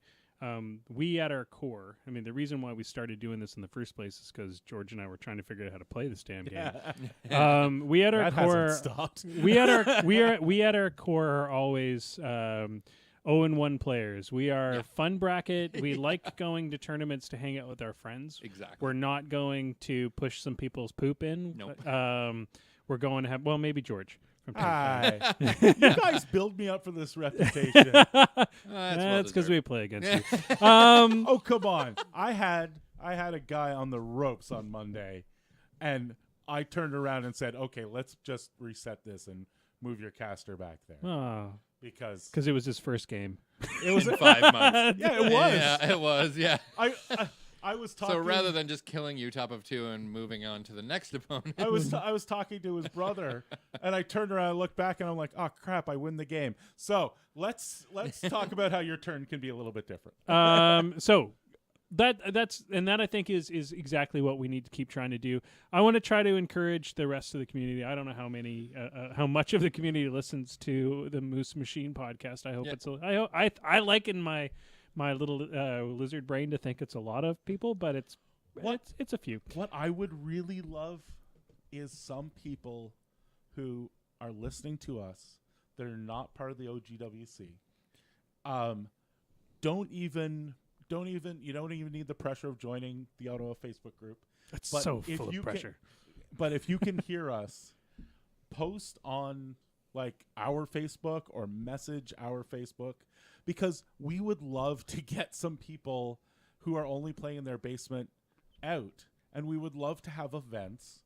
we at our core, I mean, the reason why we started doing this in the first place is because George and I were trying to figure out how to play this damn game. We at our that core, hasn't stopped. we at our core are always 0-1 players. We are fun bracket. We like going to tournaments to hang out with our friends. Exactly. We're not going to push some people's poop in. Nope. We're going to have, well, maybe George. From You guys build me up for this reputation. That's because we play against you. Oh, come on. I had a guy on the ropes on Monday, and I turned around and said, okay, let's just reset this and move your caster back there. Oh, because it was his first game. it was in 5 months. Yeah, it was. Yeah, it was. Yeah. I was talking. So rather than just killing you top of 2 and moving on to the next opponent, I was talking to his brother, and I turned around and looked back, and I'm like, oh crap, I win the game. So let's talk about how your turn can be a little bit different. So that I think is exactly what we need to keep trying to do. I want to try to encourage the rest of the community. I don't know how much of the community listens to the Moose Machine podcast. I hope I liken my little lizard brain to think it's a lot of people, but it's a few. What I would really love is some people who are listening to us that are not part of the OGWC. You don't even need the pressure of joining the Ottawa Facebook group. That's But so if full of you pressure. But if you can hear us, post on like our Facebook or message our Facebook, because we would love to get some people who are only playing in their basement out, and we would love to have events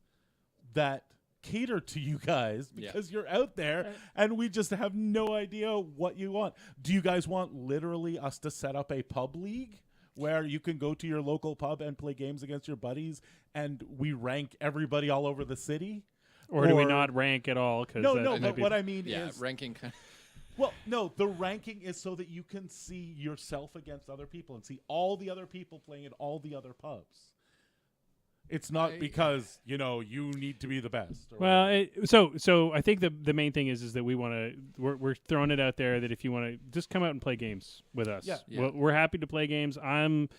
that cater to you guys because you're out there and we just have no idea what you want. Do you guys want literally us to set up a pub league where you can go to your local pub and play games against your buddies and we rank everybody all over the city? Or do we not rank at all? No, but what I mean is... ranking... Well, no, the ranking is so that you can see yourself against other people and see all the other people playing at all the other pubs. It's not because, you need to be the best. Well, so I think the main thing is that we're throwing it out there that if you want to just come out and play games with us. Yeah. We're happy to play games. I'm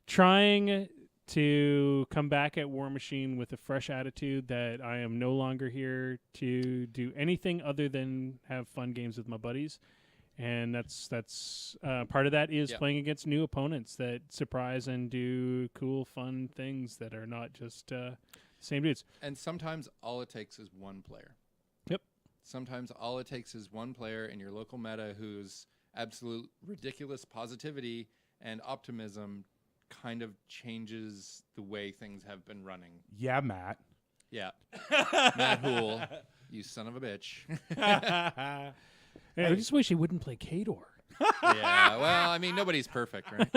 trying to come back at War Machine with a fresh attitude that I am no longer here to do anything other than have fun games with my buddies. And that's part of that is playing against new opponents that surprise and do cool, fun things that are not just same dudes. And sometimes all it takes is one player. Yep. Sometimes all it takes is one player in your local meta whose absolute ridiculous positivity and optimism kind of changes the way things have been running. Yeah, Matt. Yeah. Matt Hoole, you son of a bitch. Hey, I just wish he wouldn't play Kador. Yeah, well, I mean, nobody's perfect, right?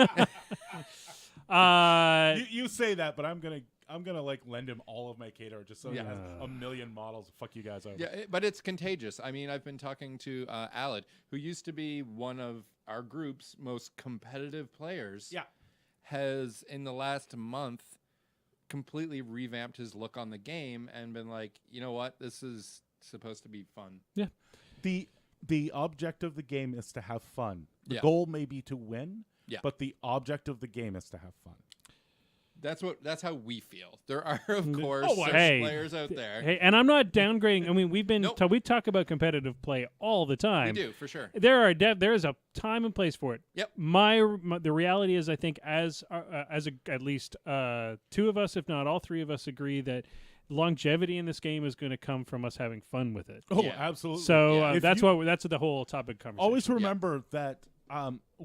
You say that, but I'm gonna like lend him all of my Kador just so he has a million models. Fuck you guys over. Yeah, but it's contagious. I mean, I've been talking to Alad, who used to be one of our group's most competitive players. Yeah. Has in the last month completely revamped his look on the game and been like, you know what, this is supposed to be fun. Yeah. The object of the game is to have fun. The goal may be to win, but the object of the game is to have fun. That's how we feel. There are, of course, players out there. Hey, and I'm not downgrading. I mean, we talk about competitive play all the time. We do, for sure. There is a time and place for it. Yep. The reality is, I think at least two of us, if not all three of us, agree that longevity in this game is going to come from us having fun with it. Oh, absolutely. So that's the whole topic of conversation. Always remember that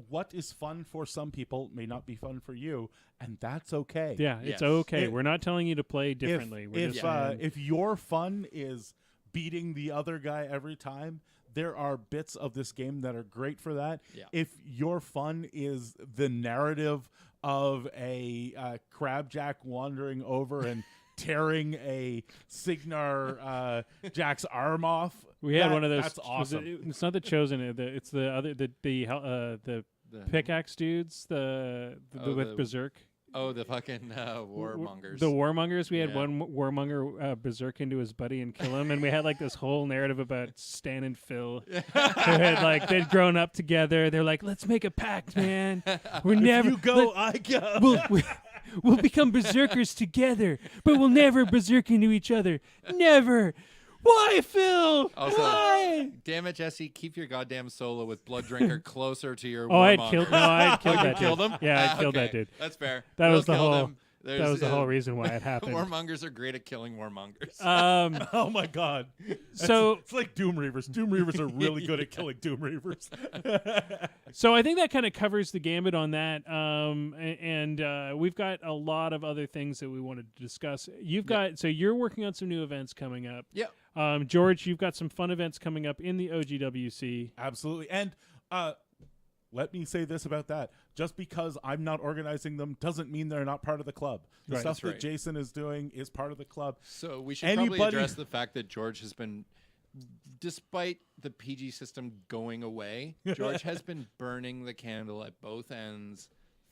what is fun for some people may not be fun for you, and that's okay. Yeah, it's okay. We're not telling you to play differently. If your fun is beating the other guy every time, there are bits of this game that are great for that. Yeah. If your fun is the narrative of a crabjack wandering over and tearing a Signar Jack's arm off. We had one of those. That's awesome. It's not the Chosen. It's the other the pickaxe dudes. With Berserk. Oh, the fucking warmongers. The warmongers. We had one warmonger berserk into his buddy and kill him, and we had like this whole narrative about Stan and Phil, who had they'd grown up together. They're like, let's make a pact, man. We're never. You go, I go. We'll become berserkers together, but we'll never berserk into each other. Never. Why, Phil? Also, why? Damn it, Jesse! Keep your goddamn solo with Blood Drinker closer to your. I had killed. No, I had killed that dude. Killed him? Yeah, I killed that dude. That's fair. That was the whole. That was the whole reason why it happened. Warmongers are great at killing warmongers. Oh my god! So it's like Doom Reavers. Doom Reavers are really good at killing Doom Reavers. So I think that kind of covers the gambit on that. And we've got a lot of other things that we wanted to discuss. So you're working on some new events coming up. Yep. George, you've got some fun events coming up in the OGWC. Absolutely. And let me say this about that. Just because I'm not organizing them doesn't mean they're not part of the club. The stuff that Jason is doing is part of the club. So we should probably address the fact that George has been, despite the PG system going away, George has been burning the candle at both ends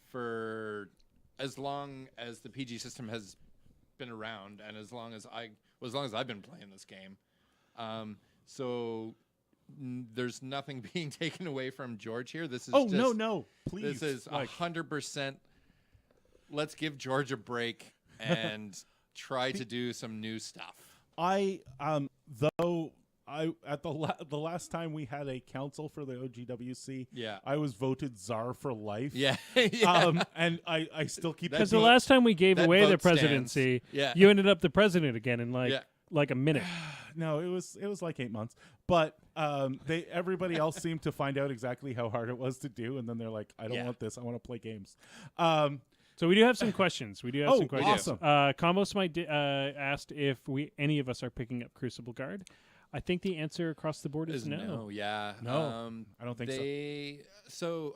for as long as the PG system has been around and as long as I've been playing this game. So there's nothing being taken away from George here. This is Oh, just, no, please. This is 100%. Let's give George a break and try to do some new stuff. At the last time we had a council for the OGWC, Yeah. I was voted czar for life. Yeah. Yeah. And I still keep Because the last time we gave that away the vote stands. presidency, Yeah. you ended up the president again in Yeah. like a minute. No, it was like 8 months. But everybody else seemed to find out exactly how hard it was to do, and then they're like, I don't want this. I want to play games. So we do have some questions. We do have some questions. Awesome. Combos asked if any of us are picking up Crucible Guard. I think the answer across the board is no. Yeah. No, I don't think so.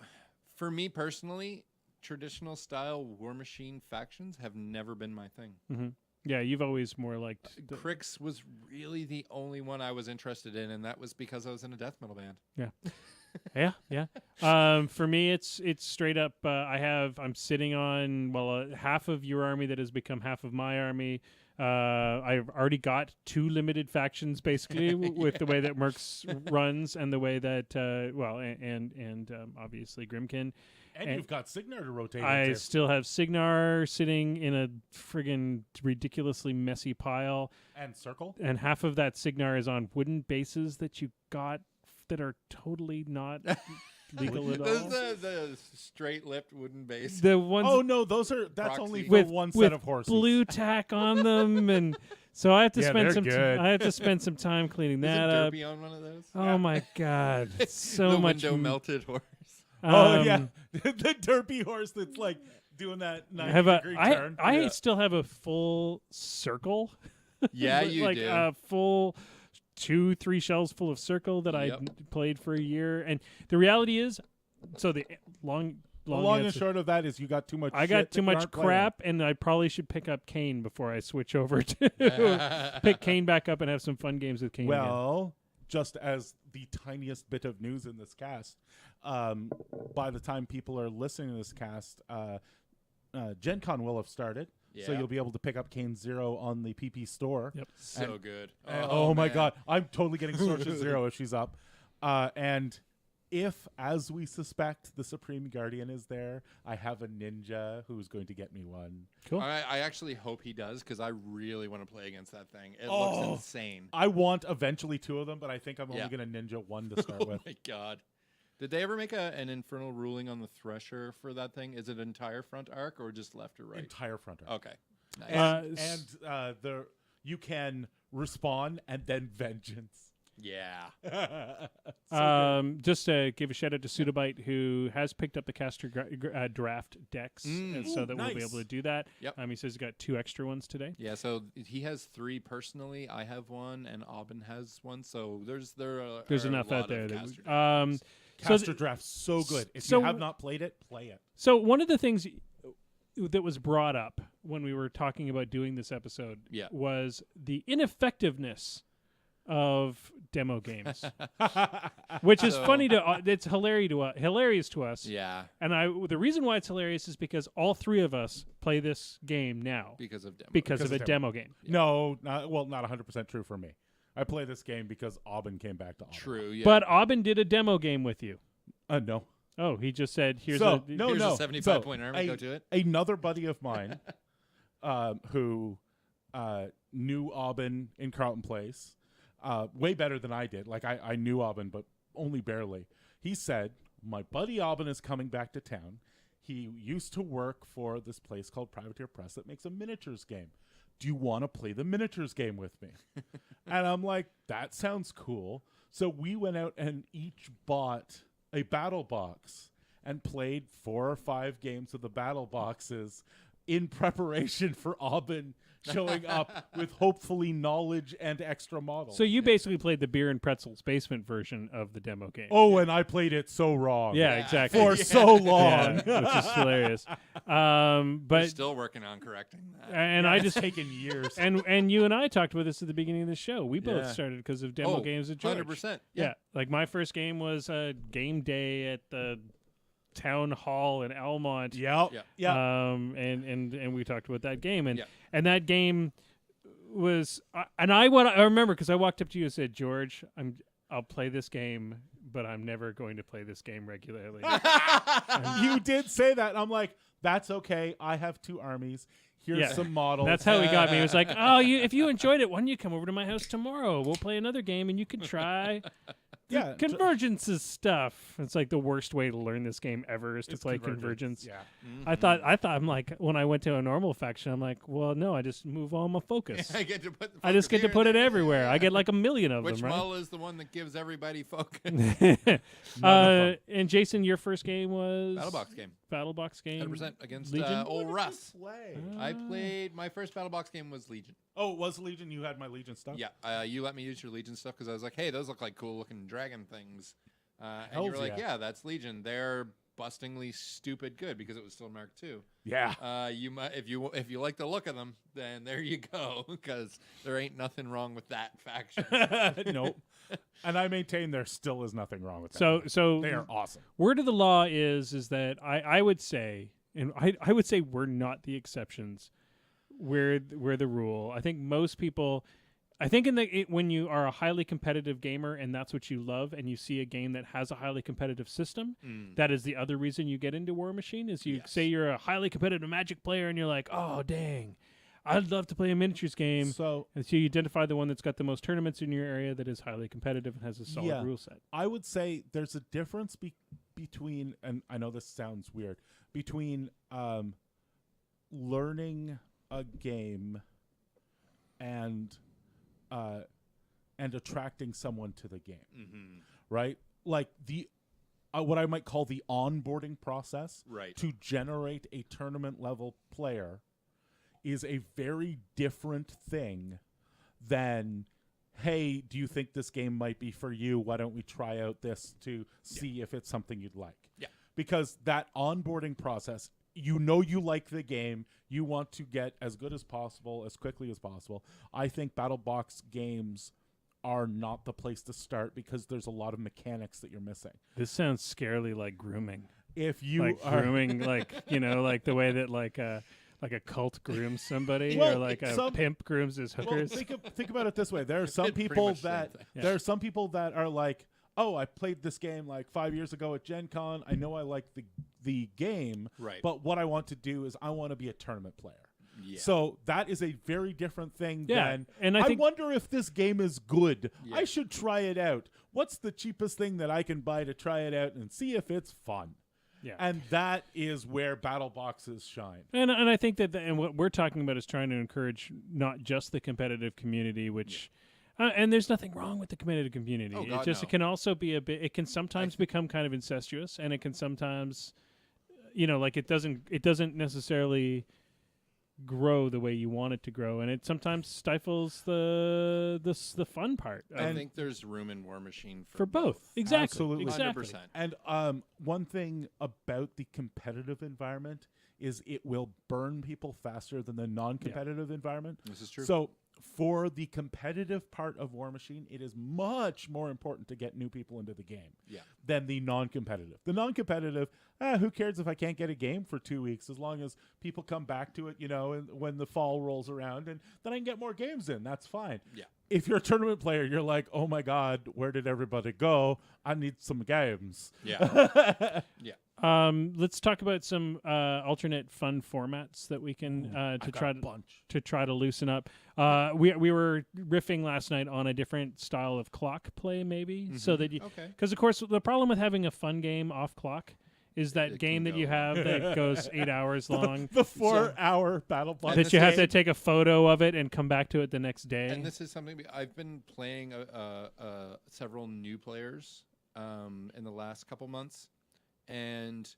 For me personally, traditional style War Machine factions have never been my thing. Mm-hmm. Yeah, you've always more liked... Crix was really the only one I was interested in, and that was because I was in a death metal band. Yeah. Yeah. For me, it's straight up. I'm sitting on half of your army that has become half of my army. I've already got 2 limited factions basically with the way that Mercs runs and the way that and obviously Grimkin. And you've got Signar to rotate. I still have Signar sitting in a friggin' ridiculously messy pile. And Circle. And half of that Signar is on wooden bases that you got that are totally not legal at all. The straight-lipped wooden base. The ones Oh no, that's Proxy. only for with one with set of horses. blue tack on them, and so I have to Yeah, spend they're some. good. I have to spend some time cleaning Isn't that up. Derpy on one of those? Oh my god, so the much. window melted horse. Oh yeah, the derpy horse that's like doing that 90-degree turn. I still have a full circle. Yeah, you like do. a full 2-3 shells full of circle that I Yep. played for a year, and the reality is, so the long and answer- short of that is you got too much. I got shit too that you much aren't playing. crap, and I probably should pick up Kane before I switch over to pick Kane back up and have some fun games with Kane. again. Well, just as the tiniest bit of news in this cast, by the time people are listening to this cast, Gen Con will have started. So Yeah. you'll be able to pick up Kane Zero on the PP store. Yep. So good. Oh my man. god, I'm totally getting Sorcerer Zero if she's up. And if, as we suspect, the Supreme Guardian is there, I have a ninja who's going to get me one. Cool. I actually hope he does, because I really want to play against that thing. It looks insane. I want eventually 2 of them, but I think I'm only Yeah. going to ninja 1 to start Oh with. my god. Did they ever make an infernal ruling on the Thresher for that thing? Is it entire front arc or just left or right? Entire front arc. Okay. Nice. And you can respawn and then vengeance. Yeah. Just to give a shout out to Sudabite, who has picked up the caster draft decks, and so that we'll be nice. able to do that. Yep. He says he's got 2 extra ones today. Yeah, so he has 3 personally. I have 1, and Aubin has 1. So there's enough a out lot there. of That caster we, decks. Caster draft's so good. If so- you have not played it, play it. So one of the things that was brought up when we were talking about doing this episode Yeah. was the ineffectiveness of demo games, which is So- funny to it's hilarious to us. Yeah, And the reason why it's hilarious is because all 3 of us play this game now because of demo. because of a demo game. No, not 100% true for me. I play this game because Aubin came back to Aubin. True, yeah. But Aubin did a demo game with you. No. Oh, he just said, "Here's So, a no, Here's no. a 75-point army, a- go to it. Another buddy of mine who knew Aubin in Carlton Place way better than I did. Like, I knew Aubin, but only barely. He said, my buddy Aubin is coming back to town. He used to work for this place called Privateer Press that makes a miniatures game. Do you want to play the miniatures game with me? And I'm like, that sounds cool. So we went out and each bought a battle box and played 4 or 5 games of the battle boxes in preparation for Aubin showing up with hopefully knowledge and extra models. So you basically played the Beer and Pretzels basement version of the demo game. Oh, and I played it so wrong. yeah, exactly. For so long. Yeah, which is hilarious. We're But still working on correcting that. and I just taken years. and you and I talked about this at the beginning of the show. We both Yeah. started because of demo games at George. 100%. Yeah, like my first game was a game day at the town hall in Almont. Yep. Yeah. Yeah. And we talked about that game, and Yeah. and that game was, I remember because I walked up to you and said, George, I'll play this game, but I'm never going to play this game regularly. You did say that. I'm like, that's okay. I have 2 armies. Here's some models. That's how he got me. He was like, "Oh, if you enjoyed it, why don't you come over to my house tomorrow? We'll play another game, and you can try Convergence's stuff." It's like the worst way to learn this game ever is to play Convergence. Yeah. Mm-hmm. I thought I'm like, when I went to a normal faction, I'm like, well, no, I just move all my focus. I get to put. I just get to put it everywhere. I get like 1 million of Which them. Right? model is the one that gives everybody focus? And Jason, your first game was Battlebox game. 100% against Legion? old Russ. Play? I played my first Battlebox game was Legion. Oh, it was Legion? You had my Legion stuff? Yeah, you let me use your Legion stuff because I was like, hey, those look like cool looking dragon things. And you Hells were like, yeah. yeah, that's Legion. They're bustingly stupid good because it was still Mark II. Yeah. If you like the look of them, then there you go, because there ain't nothing wrong with that faction. Nope. And I maintain there still is nothing wrong with that. So they are awesome. Word of the law is that I would say, and I would say we're not the exceptions. We're the rule. I think most people. I think when you are a highly competitive gamer and that's what you love, and you see a game that has a highly competitive system, that is the other reason you get into War Machine. Is you say you're a highly competitive Magic player and you're like, oh dang, I'd love to play a miniatures game. And so you identify the one that's got the most tournaments in your area that is highly competitive and has a solid rule set. I would say there's a difference between, and I know this sounds weird, between learning a game and attracting someone to the game, right? Like the what I might call the onboarding process, to generate a tournament level player, is a very different thing than, hey, do you think this game might be for you? Why don't we try out this to see if it's something you'd like? Yeah, because that onboarding process. You know you like the game. You want to get as good as possible, as quickly as possible. I think BattleBox games are not the place to start because there's a lot of mechanics that you're missing. This sounds scarily like grooming. If you like are grooming, like like the way that like a cult grooms somebody, or like a pimp grooms his hookers. Well, think about it this way: there are some people that are like, oh, I played this game like 5 years ago at Gen Con. I know I like the game, but what I want to do is I want to be a tournament player. Yeah. So that is a very different thing than, and I wonder if this game is good. Yeah. I should try it out. What's the cheapest thing that I can buy to try it out and see if it's fun? Yeah. And that is where battle boxes shine. And I think that and what we're talking about is trying to encourage not just the competitive community, which and there's nothing wrong with the competitive community. Oh, God, it can also be it can sometimes become kind of incestuous, and it can sometimes like it doesn't necessarily grow the way you want it to grow, and it sometimes stifles the fun part. I think there's room in War Machine for both. Exactly. Absolutely. 100%. And one thing about the competitive environment is it will burn people faster than the non-competitive environment. This is true. So for the competitive part of War Machine, it is much more important to get new people into the game than the non-competitive. The non-competitive, who cares if I can't get a game for 2 weeks, as long as people come back to it, and when the fall rolls around, and then I can get more games in. That's fine. Yeah. If you're a tournament player, you're like, oh my God, where did everybody go? I need some games. Yeah. Yeah. Let's talk about some alternate fun formats that we can to try to loosen up. We were riffing last night on a different style of clock play, maybe, so that because of course the problem with having a fun game off clock is that game that you have that goes 8 hours long. The 4-hour battle block. That you have to take a photo of it and come back to it the next day. And this is something I've been playing several new players in the last couple months. And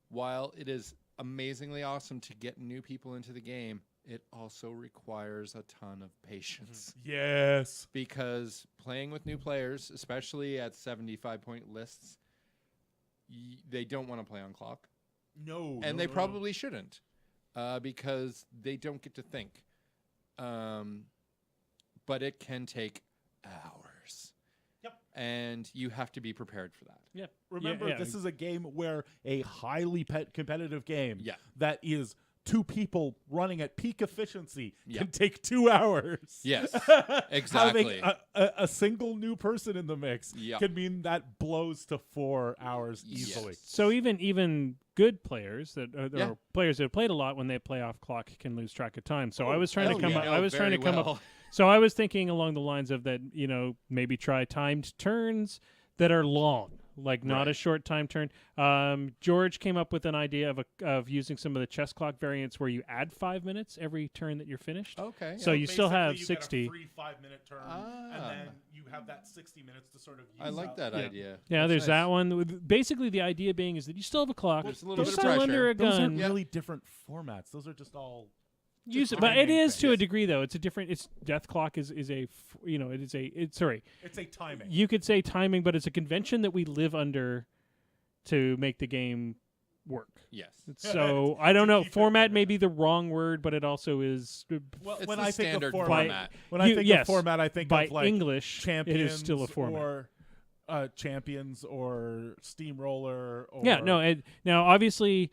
while it is amazingly awesome to get new people into the game, it also requires a ton of patience. Yes. Because playing with new players, especially at 75-point lists, they don't want to play on clock. No. And they probably shouldn't because they don't get to think. But it can take hours. Yep. And you have to be prepared for that. Yep. Remember, this is a game where a highly competitive game that is 2 people running at peak efficiency Yeah. can take 2 hours. Yes, Having exactly. a single new person in the mix Yep. can mean that blows to 4 hours easily. Yes. So even good players that Yeah. or players that have played a lot, when they play off clock, can lose track of time. So I was trying to hell come yeah. up. I was trying to Very come well. up. So I was thinking along the lines of that. Maybe try timed turns that are long, like not Right. a short time turn. George came up with an idea of using some of the chess clock variants where you add 5 minutes every turn that you're finished. Okay. So you still have Basically, you 60. get a free 5-minute turn, and then you have that 60 minutes to sort of use I like up. that Yeah. idea. Yeah, That's there's nice. that one. Basically, the idea being is that you still have a clock. There's a little You're bit of still pressure. under a Those gun. are really different formats. Those are just all Use it, just but it timing is to a things. degree though. It's a different. It's death clock is sorry. It's a timing. You could say timing, but it's a convention that we live under to make the game work. Yes. So I don't To know. keep it Format may under- be the wrong word, but it also is Well, It's when the I think of standard format, format. when I think yes, of format, I think by of like English. champions It is still a format. or champions or steamroller. Or Yeah, no. Now, obviously,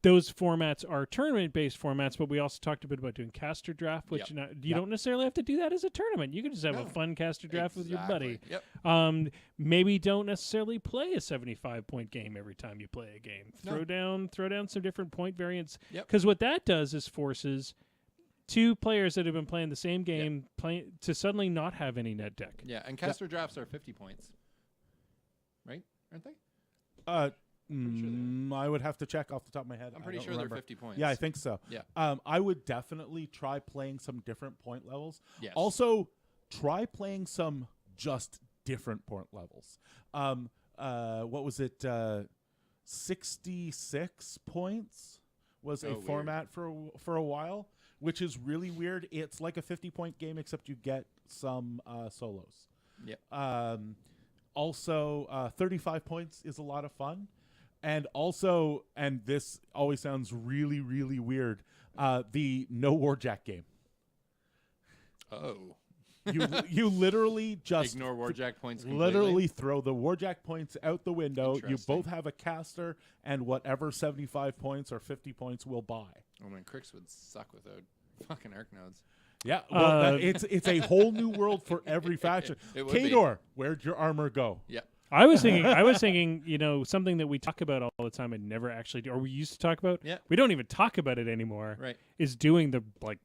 those formats are tournament-based formats, but we also talked a bit about doing caster draft, which Yep. you don't necessarily have to do that as a tournament. You can just have a No. fun caster draft with your buddy. Yep. Maybe don't necessarily play a 75-point game every time you play a game. No. Throw down some different point variants. Yep. Because what that does is forces 2 players that have been playing the same game to suddenly not have any net deck. Yeah, and caster drafts are 50 points. Right? Aren't they? Pretty sure they I would have to check off the top of my head. I'm I pretty don't sure remember. they're 50 points. Yeah, I think so. Yeah. I would definitely try playing some different point levels. Yes. Also, try playing some just different point levels. What was it? 66 points was a weird. format for a while, which is really weird. It's like a 50-point game, except you get some solos. Yep. Also, 35 points is a lot of fun. And also, and this always sounds really, really weird, the no warjack game. Oh. You literally just Ignore warjack points completely? literally throw the warjack points out the window. You Interesting. both have a caster, and whatever 75 points or 50 points will buy. Oh, man, Crix would suck without fucking arc nodes. Yeah, well, it's a whole new world for every faction. It would be. Kador, where'd your armor go? Yep. I was thinking, something that we talk about all the time and never actually do, or we used to talk about. Yeah. We don't even talk about it anymore. Right. Is doing the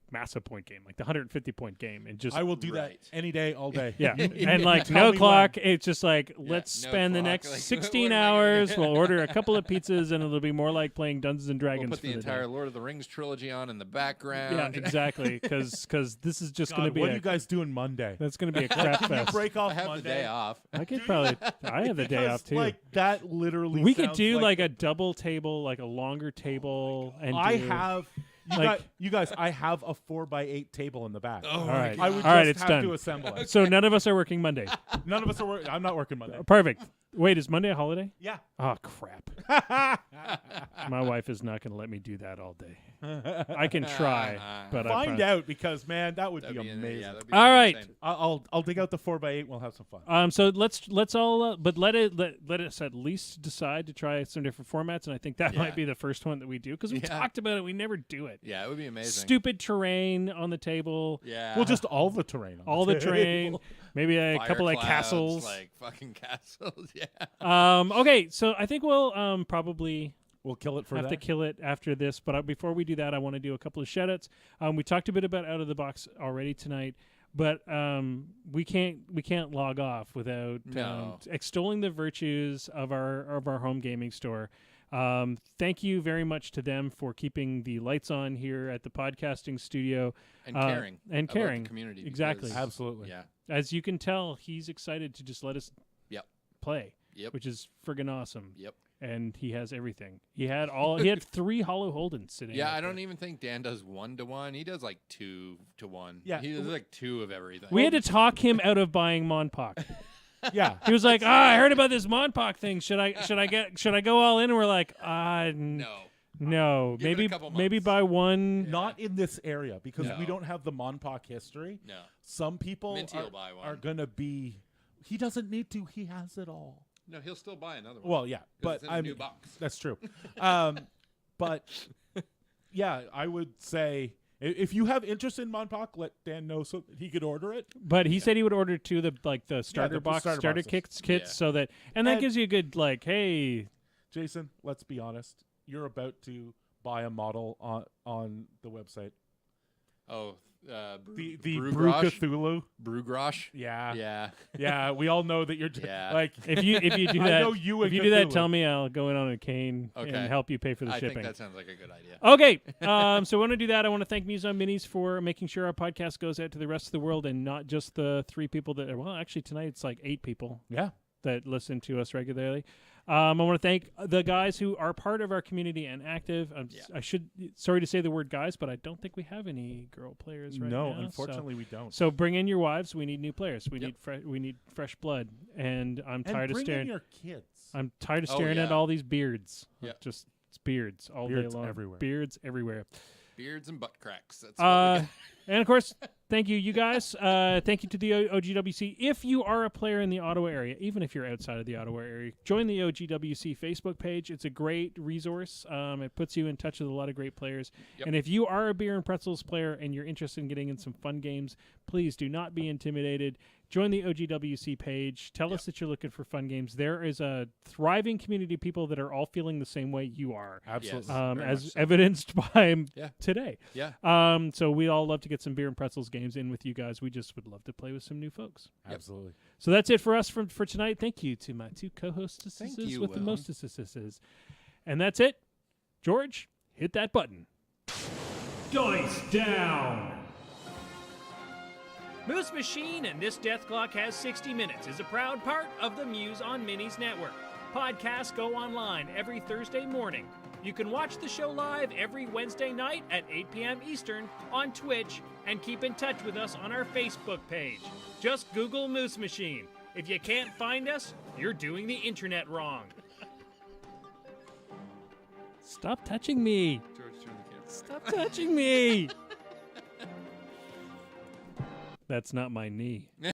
massive point game, like the 150-point game, and just I will do that Right. any day, all day. yeah, You and like tell no me clock. It's just like let's no spend the clock, next like, 16 what am I gonna hours. do? We'll order a couple of pizzas, and it'll be more like playing Dungeons and Dragons. We'll put the for entire day. Lord of the Rings trilogy on in the background. Yeah, exactly. Because this is just God, going to be what are you guys doing Monday? that's going to be a crap Can you fest. break off I have Monday? the day off. I could probably. I have the day off Because, too. Like that literally. We could sounds do like a double table, like a longer table, and I do- have. You guys, I have a 4x8 table in the back. Oh, All right. I would All right, just it's have done. to assemble it. So none of us are working Monday. None of us are working. I'm not working Monday. Perfect. Wait, is Monday a holiday? Yeah. Oh crap! My wife is not going to let me do that all day. I can try, but Find out because man, that would That'd be be amazing. yeah, that'd be All pretty right. insane. I'll dig out the 4x8 and we'll have some fun. So let's all, but let us at least decide to try some different formats, and I think that Yeah. might be the first one that we do because we Yeah. talked about it. We never do it. Yeah, it would be amazing. Stupid terrain on the table. Yeah. Well, just all the terrain. On All the terrain. table. Maybe a Fire couple of clouds, castles. like fucking castles. Yeah. Okay, so I think we'll probably We'll kill it for have that. to kill it after this. But before we do that, I want to do a couple of shout-outs. We talked a bit about Out of the Box already tonight, but we can't log off without No. extolling the virtues of our home gaming store. Thank you very much to them for keeping the lights on here at the podcasting studio And caring. and about caring. the community. Exactly. because- Absolutely. Yeah. As you can tell, he's excited to just let us Yep. play, Yep. which is friggin' awesome. Yep. And he has everything. He had 3 Hollow Holdens sitting. Yeah, out I don't there. even think Dan does 1-to-1. He does like 2-to-1. Yeah. He does like 2 of everything. We had to talk him out of buying Monpok. Yeah. He was like, I heard about this Monpok thing. Should I go all in? And we're like, no. Give it a Maybe couple maybe months. buy one. Not in this area because No. we don't have the Monpok history. No. Some people Minty will buy one. are going to be. He doesn't need to. He has it all. No, he'll still buy another one. Well, yeah, 'Cause but it's in a I new mean, box. that's true. But yeah, I would say if you have interest in Monpok, let Dan know so that he could order it. But he said he would order two the starter the box, starter starter boxes. kits, Yeah. so that and that And- gives you a good hey. Jason, let's be honest. You're about to buy a model on the website. Oh, The Brew Brew Grosh? Cthulhu. Brewgrosh. Yeah. Yeah. Yeah, we all know that you're Yeah. like If you do I that, know you if and you do that, Cthulhu. tell me. I'll go in on a cane Okay. and help you pay for the I shipping. think that sounds like a good idea. Okay, so I want to do that. I want to thank Muse on Minis for making sure our podcast goes out to the rest of the world and not just the 3 people that are, well, actually tonight it's like 8 people Yeah. that listen to us regularly. I want to thank the guys who are part of our community and active. Sorry to say the word guys, but I don't think we have any girl players right now. No, unfortunately we don't. So bring in your wives. We need new players. We Yep. need fresh blood. And I'm and tired of bring in staring. your kids. I'm tired of Oh, staring at yeah. all these beards. Yep. Just it's beards all Beards day long. everywhere. Beards everywhere. Beards and butt cracks. That's what we got. And of course, thank you guys. Thank you to the OGWC. If you are a player in the Ottawa area, even if you're outside of the Ottawa area, join the OGWC Facebook page. It's a great resource. It puts you in touch with a lot of great players. Yep. And if you are a Beer and Pretzels player and you're interested in getting in some fun games, please do not be intimidated. Join the OGWC page. Tell us that you're looking for fun games. There is a thriving community of people that are all feeling the same way you are. Absolutely. Very As much so. evidenced by Yeah. today. Yeah. So we all love to get some Beer and Pretzels games in with you guys. We just would love to play with some new folks. Absolutely. So that's it for us for tonight. Thank you to my 2 co-hosts Thank you, with the Will. mostesses. And that's it. George, hit that button. Dice down! Moose Machine and This Death Clock Has 60 Minutes is a proud part of the Muse on Minis network. Podcasts go online every Thursday morning. You can watch the show live every Wednesday night at 8 p.m. Eastern on Twitch and keep in touch with us on our Facebook page. Just Google Moose Machine. If you can't find us, you're doing the internet wrong. Stop touching me. George, turn the camera. Stop touching me. That's not my knee.